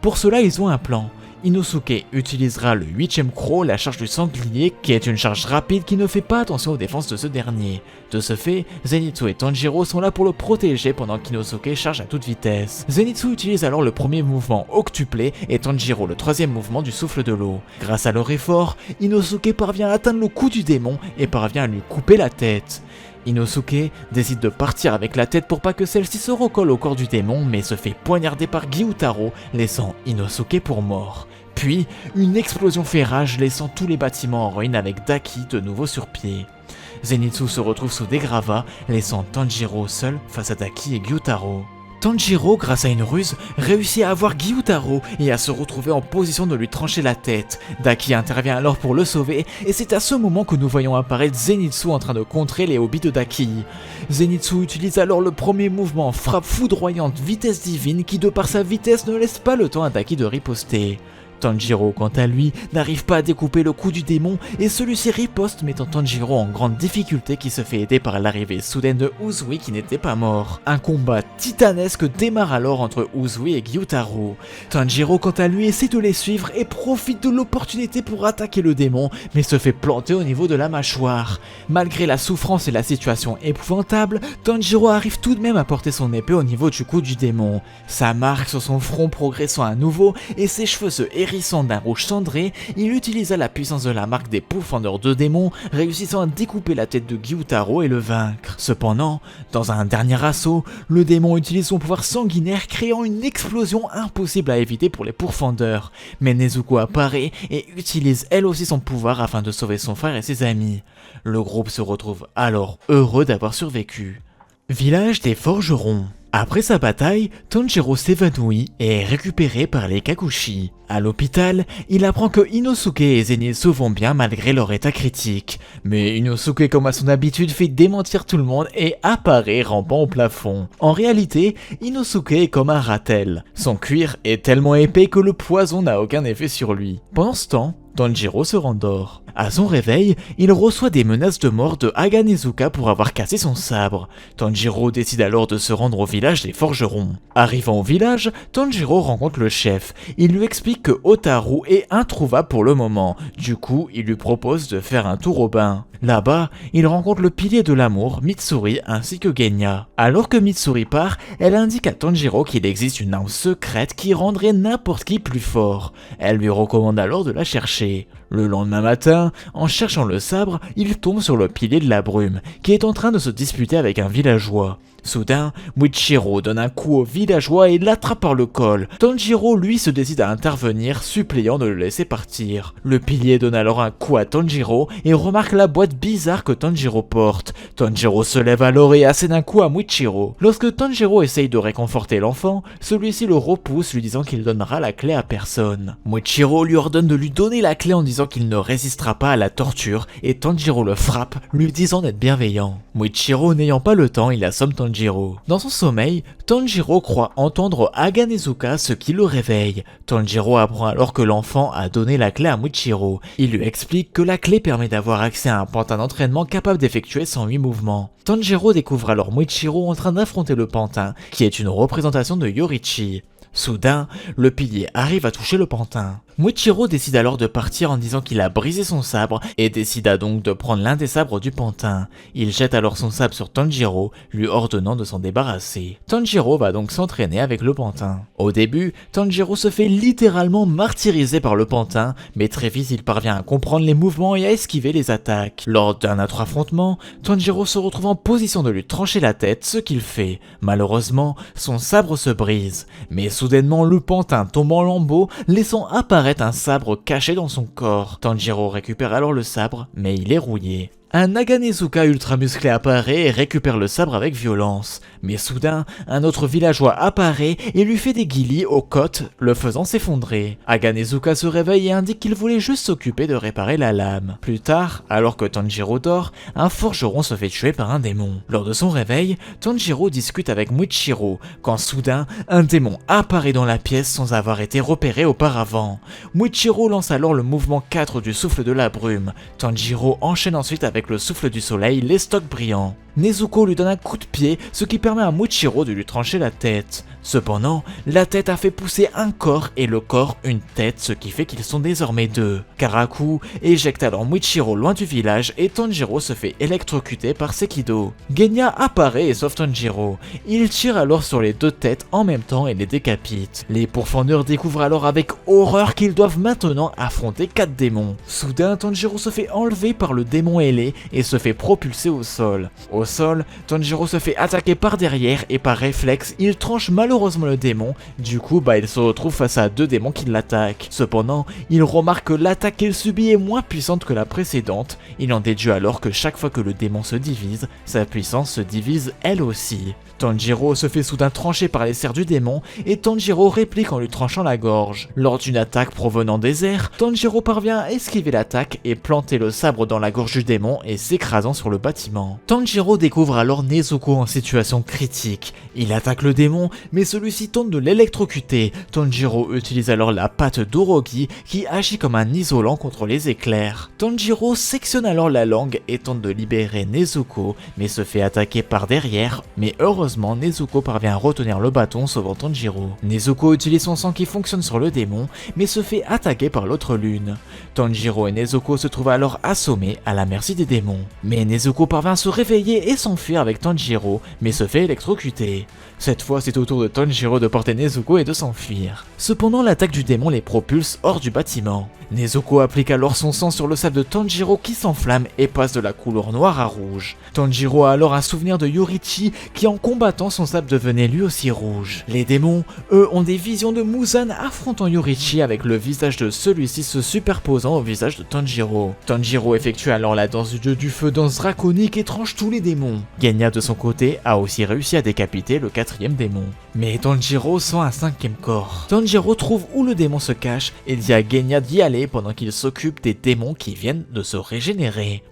Pour cela, ils ont un plan. Inosuke utilisera le 8ème croc, la charge du sanglier, qui est une charge rapide qui ne fait pas attention aux défenses de ce dernier. De ce fait, Zenitsu et Tanjiro sont là pour le protéger pendant qu'Inosuke charge à toute vitesse. Zenitsu utilise alors le premier mouvement octuplé et Tanjiro le 3ème mouvement du souffle de l'eau. Grâce à leur effort, Inosuke parvient à atteindre le cou du démon et parvient à lui couper la tête. Inosuke décide de partir avec la tête pour pas que celle-ci se recolle au corps du démon, mais se fait poignarder par Gyutaro, laissant Inosuke pour mort. Puis, une explosion fait rage, laissant tous les bâtiments en ruine avec Daki de nouveau sur pied. Zenitsu se retrouve sous des gravats, laissant Tanjiro seul face à Daki et Gyutaro. Tanjiro, grâce à une ruse, réussit à avoir Gyutaro et à se retrouver en position de lui trancher la tête. Daki intervient alors pour le sauver et c'est à ce moment que nous voyons apparaître Zenitsu en train de contrer les hobbies de Daki. Zenitsu utilise alors le premier mouvement, frappe foudroyante vitesse divine qui de par sa vitesse ne laisse pas le temps à Daki de riposter. Tanjiro, quant à lui, n'arrive pas à découper le coup du démon et celui-ci riposte mettant Tanjiro en grande difficulté qui se fait aider par l'arrivée soudaine de Uzui qui n'était pas mort. Un combat titanesque démarre alors entre Uzui et Gyutaro. Tanjiro, quant à lui, essaie de les suivre et profite de l'opportunité pour attaquer le démon mais se fait planter au niveau de la mâchoire. Malgré la souffrance et la situation épouvantable, Tanjiro arrive tout de même à porter son épée au niveau du cou du démon. Sa marque sur son front progressant à nouveau et ses cheveux se hérissant d'un rouge cendré, il utilisa la puissance de la marque des pourfendeurs de démons, réussissant à découper la tête de Gyutaro et le vaincre. Cependant, dans un dernier assaut, le démon utilise son pouvoir sanguinaire créant une explosion impossible à éviter pour les pourfendeurs. Mais Nezuko apparaît et utilise elle aussi son pouvoir afin de sauver son frère et ses amis. Le groupe se retrouve alors heureux d'avoir survécu. Village des forgerons. Après sa bataille, Tanjiro s'évanouit et est récupéré par les Kakushi. À l'hôpital, il apprend que Inosuke et Zenitsu vont bien malgré leur état critique. Mais Inosuke, comme à son habitude, fait démentir tout le monde et apparaît rampant au plafond. En réalité, Inosuke est comme un ratel. Son cuir est tellement épais que le poison n'a aucun effet sur lui. Pendant ce temps, Tanjiro se rendort. À son réveil, il reçoit des menaces de mort de Haganezuka pour avoir cassé son sabre. Tanjiro décide alors de se rendre au village des forgerons. Arrivant au village, Tanjiro rencontre le chef. Il lui explique que Hotaru est introuvable pour le moment. Du coup, il lui propose de faire un tour au bain. Là-bas, il rencontre le pilier de l'amour, Mitsuri, ainsi que Genya. Alors que Mitsuri part, elle indique à Tanjiro qu'il existe une arme secrète qui rendrait n'importe qui plus fort. Elle lui recommande alors de la chercher. Le lendemain matin, en cherchant le sabre, il tombe sur le pilier de la brume, qui est en train de se disputer avec un villageois. Soudain, Muichiro donne un coup au villageois et l'attrape par le col. Tanjiro, lui, se décide à intervenir, suppliant de le laisser partir. Le pilier donne alors un coup à Tanjiro et remarque la boîte bizarre que Tanjiro porte. Tanjiro se lève alors et assène un coup à Muichiro. Lorsque Tanjiro essaye de réconforter l'enfant, celui-ci le repousse, lui disant qu'il donnera la clé à personne. Muichiro lui ordonne de lui donner la clé en disant qu'il ne résistera pas à la torture et Tanjiro le frappe, lui disant d'être bienveillant. Muichiro, n'ayant pas le temps, il assomme Tanjiro Tanjiro. Dans son sommeil, Tanjiro croit entendre Aganezuka, ce qui le réveille. Tanjiro apprend alors que l'enfant a donné la clé à Muichiro. Il lui explique que la clé permet d'avoir accès à un pantin d'entraînement capable d'effectuer 108 mouvements. Tanjiro découvre alors Muichiro en train d'affronter le pantin, qui est une représentation de Yoriichi. Soudain, le pilier arrive à toucher le pantin. Muichiro décide alors de partir en disant qu'il a brisé son sabre et décida donc de prendre l'un des sabres du pantin. Il jette alors son sabre sur Tanjiro, lui ordonnant de s'en débarrasser. Tanjiro va donc s'entraîner avec le pantin. Au début, Tanjiro se fait littéralement martyriser par le pantin, mais très vite il parvient à comprendre les mouvements et à esquiver les attaques. Lors d'un autre affrontement, Tanjiro se retrouve en position de lui trancher la tête, ce qu'il fait. Malheureusement, son sabre se brise, mais soudainement le pantin tombe en lambeaux, laissant apparaître un sabre caché dans son corps. Tanjiro récupère alors le sabre, mais il est rouillé. Un Aganezuka ultra musclé apparaît et récupère le sabre avec violence. Mais soudain, un autre villageois apparaît et lui fait des guillis aux côtes, le faisant s'effondrer. Aganezuka se réveille et indique qu'il voulait juste s'occuper de réparer la lame. Plus tard, alors que Tanjiro dort, un forgeron se fait tuer par un démon. Lors de son réveil, Tanjiro discute avec Muichiro, quand soudain, un démon apparaît dans la pièce sans avoir été repéré auparavant. Muichiro lance alors le mouvement 4 du souffle de la brume. Tanjiro enchaîne ensuite avec le souffle du soleil, les stocks brillants. Nezuko lui donne un coup de pied, ce qui permet à Muichiro de lui trancher la tête. Cependant, la tête a fait pousser un corps et le corps une tête, ce qui fait qu'ils sont désormais deux. Karaku éjecte alors Muichiro loin du village et Tanjiro se fait électrocuter par Sekido. Genya apparaît et sauve Tanjiro. Il tire alors sur les deux têtes en même temps et les décapite. Les pourfendeurs découvrent alors avec horreur qu'ils doivent maintenant affronter 4 démons. Soudain, Tanjiro se fait enlever par le démon ailé et se fait propulser au sol. Au sol, Tanjiro se fait attaquer par derrière et par réflexe, il tranche malheureusement le démon, du coup il se retrouve face à 2 démons qui l'attaquent. Cependant, il remarque que l'attaque qu'il subit est moins puissante que la précédente, il en déduit alors que chaque fois que le démon se divise, sa puissance se divise elle aussi. Tanjiro se fait soudain trancher par les serres du démon et Tanjiro réplique en lui tranchant la gorge. Lors d'une attaque provenant des airs, Tanjiro parvient à esquiver l'attaque et planter le sabre dans la gorge du démon et s'écrasant sur le bâtiment. Tanjiro découvre alors Nezuko en situation critique. Il attaque le démon, mais celui-ci tente de l'électrocuter. Tanjiro utilise alors la patte d'Orogi qui agit comme un isolant contre les éclairs. Tanjiro sectionne alors la langue et tente de libérer Nezuko, mais se fait attaquer par derrière, mais heureusement Nezuko parvient à retenir le bâton sauvant Tanjiro. Nezuko utilise son sang qui fonctionne sur le démon, mais se fait attaquer par l'autre lune. Tanjiro et Nezuko se trouvent alors assommés à la merci des démons. Mais Nezuko parvient à se réveiller et s'enfuir avec Tanjiro, mais se fait électrocuter. Cette fois, c'est au tour de Tanjiro de porter Nezuko et de s'enfuir. Cependant, l'attaque du démon les propulse hors du bâtiment. Nezuko applique alors son sang sur le sabre de Tanjiro qui s'enflamme et passe de la couleur noire à rouge. Tanjiro a alors un souvenir de Yoriichi qui en combattant son sabre devenait lui aussi rouge. Les démons, eux, ont des visions de Muzan affrontant Yoriichi avec le visage de celui-ci se superposant au visage de Tanjiro. Tanjiro effectue alors la danse du dieu du feu, danse draconique et tranche tous les démons. Genya de son côté a aussi réussi à décapiter le 4e démon. Mais Tanjiro sent un 5e corps. Tanjiro trouve où le démon se cache et dit à Genya d'y aller pendant qu'il s'occupe des démons qui viennent de se régénérer.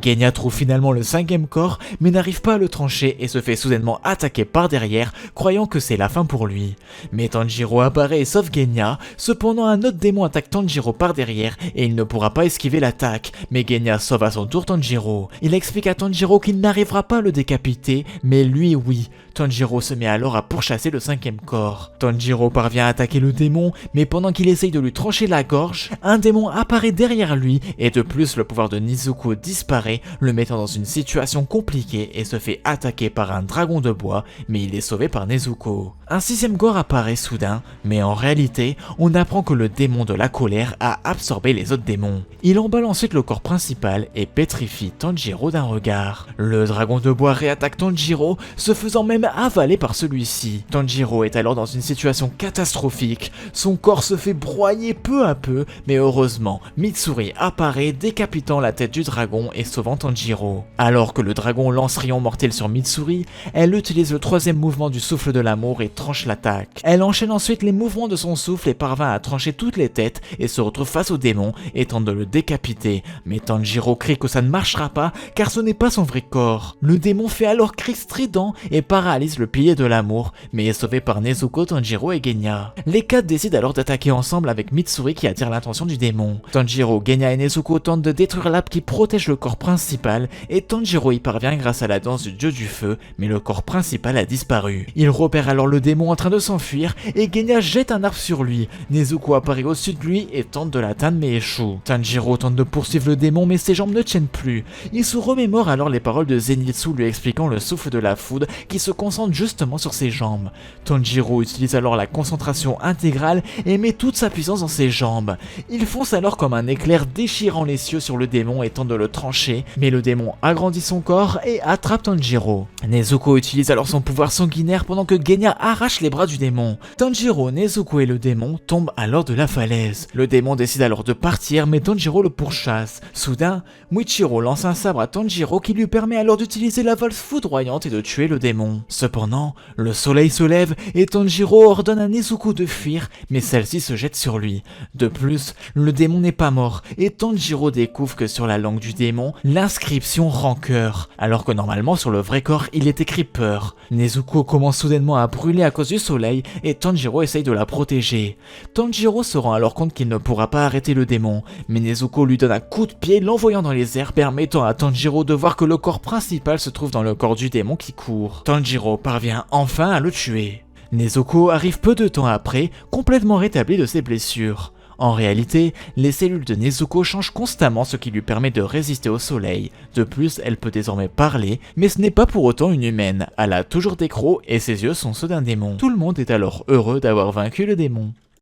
Genya trouve finalement le 5e corps mais n'arrive pas à le trancher et se fait soudainement attaquer par derrière, croyant que c'est la fin pour lui. Mais Tanjiro apparaît et sauve Genya. Cependant, un autre démon attaque Tanjiro par derrière et il ne pourra pas esquiver l'attaque. Mais Genya sauve à son tour Tanjiro. Il explique à Tanjiro qu'il n'arrivera pas à le décapiter, mais lui oui. Tanjiro se met alors à pourchasser le 5e corps. Tanjiro parvient à attaquer le démon, mais pendant qu'il essaye de lui trancher la gorge, un démon apparaît derrière lui et de plus le pouvoir de Nezuko disparaît, le mettant dans une situation compliquée et se fait attaquer par un dragon de bois, mais il est sauvé par Nezuko. Un 6e corps apparaît soudain, mais en réalité, on apprend que le démon de la colère a absorbé les autres démons. Il emballe ensuite le corps principal et pétrifie Tanjiro d'un regard. Le dragon de bois réattaque Tanjiro, se faisant même avaler par celui-ci. Tanjiro est alors dans une situation catastrophique, son corps se fait broyer peu à peu, mais heureusement, Mitsuri apparaît décapitant la tête du dragon et sauvant Tanjiro. Alors que le dragon lance rayon mortel sur Mitsuri, elle utilise le troisième mouvement du souffle de l'amour et tranche l'attaque. Elle enchaîne ensuite les mouvements de son souffle et parvint à trancher toutes les têtes et se retrouve face au démon et tente de le décapiter. Mais Tanjiro crie que ça ne marchera pas car ce n'est pas son vrai corps. Le démon fait alors cri strident et paralyse le pilier de l'amour, mais est sauvé par Nezuko, Tanjiro et Genya. Les quatre décident alors d'attaquer ensemble avec Mitsuri qui attire l'attention du démon. Tanjiro, Genya et Nezuko tentent de détruire l'arbre qui protège le corps principal et Tanjiro y parvient grâce à la danse du dieu du feu, mais le corps principal a disparu. Il repère alors le démon en train de s'enfuir et Genya jette un arbre sur lui. Nezuko apparaît au-dessus de lui et tente de l'atteindre mais échoue. Tanjiro tente de poursuivre le démon mais ses jambes ne tiennent plus. Il se remémore alors les paroles de Zenitsu lui expliquant le souffle de la foudre qui se concentre justement sur ses jambes. Tanjiro utilise alors la concentration intégrale et met toute sa puissance dans ses jambes. Il fonce alors comme un éclair déchirant les cieux sur le démon et tente de le trancher, mais le démon agrandit son corps et attrape Tanjiro. Nezuko utilise alors son pouvoir sanguinaire pendant que Genya arrache les bras du démon. Tanjiro, Nezuko et le démon tombent alors de la falaise. Le démon décide alors de partir mais Tanjiro le pourchasse. Soudain, Muichiro lance un sabre à Tanjiro qui lui permet alors d'utiliser la valse foudroyante et de tuer le démon. Cependant, le soleil se lève et Tanjiro ordonne à Nezuko de fuir, mais celle-ci se jette sur lui. De plus, le démon n'est pas mort et Tanjiro découvre que sur la langue du démon, l'inscription rancœur, alors que normalement sur le vrai corps, il est écrit peur. Nezuko commence soudainement à brûler à cause du soleil et Tanjiro essaye de la protéger. Tanjiro se rend alors compte qu'il ne pourra pas arrêter le démon, mais Nezuko lui donne un coup de pied l'envoyant dans les airs, permettant à Tanjiro de voir que le corps principal se trouve dans le corps du démon qui court. Tanjiro parvient enfin à le tuer. Nezuko arrive peu de temps après, complètement rétabli de ses blessures. En réalité, les cellules de Nezuko changent constamment, ce qui lui permet de résister au soleil. De plus, elle peut désormais parler, mais ce n'est pas pour autant une humaine. Elle a toujours des crocs et ses yeux sont ceux d'un démon. Tout le monde est alors heureux d'avoir vaincu le démon.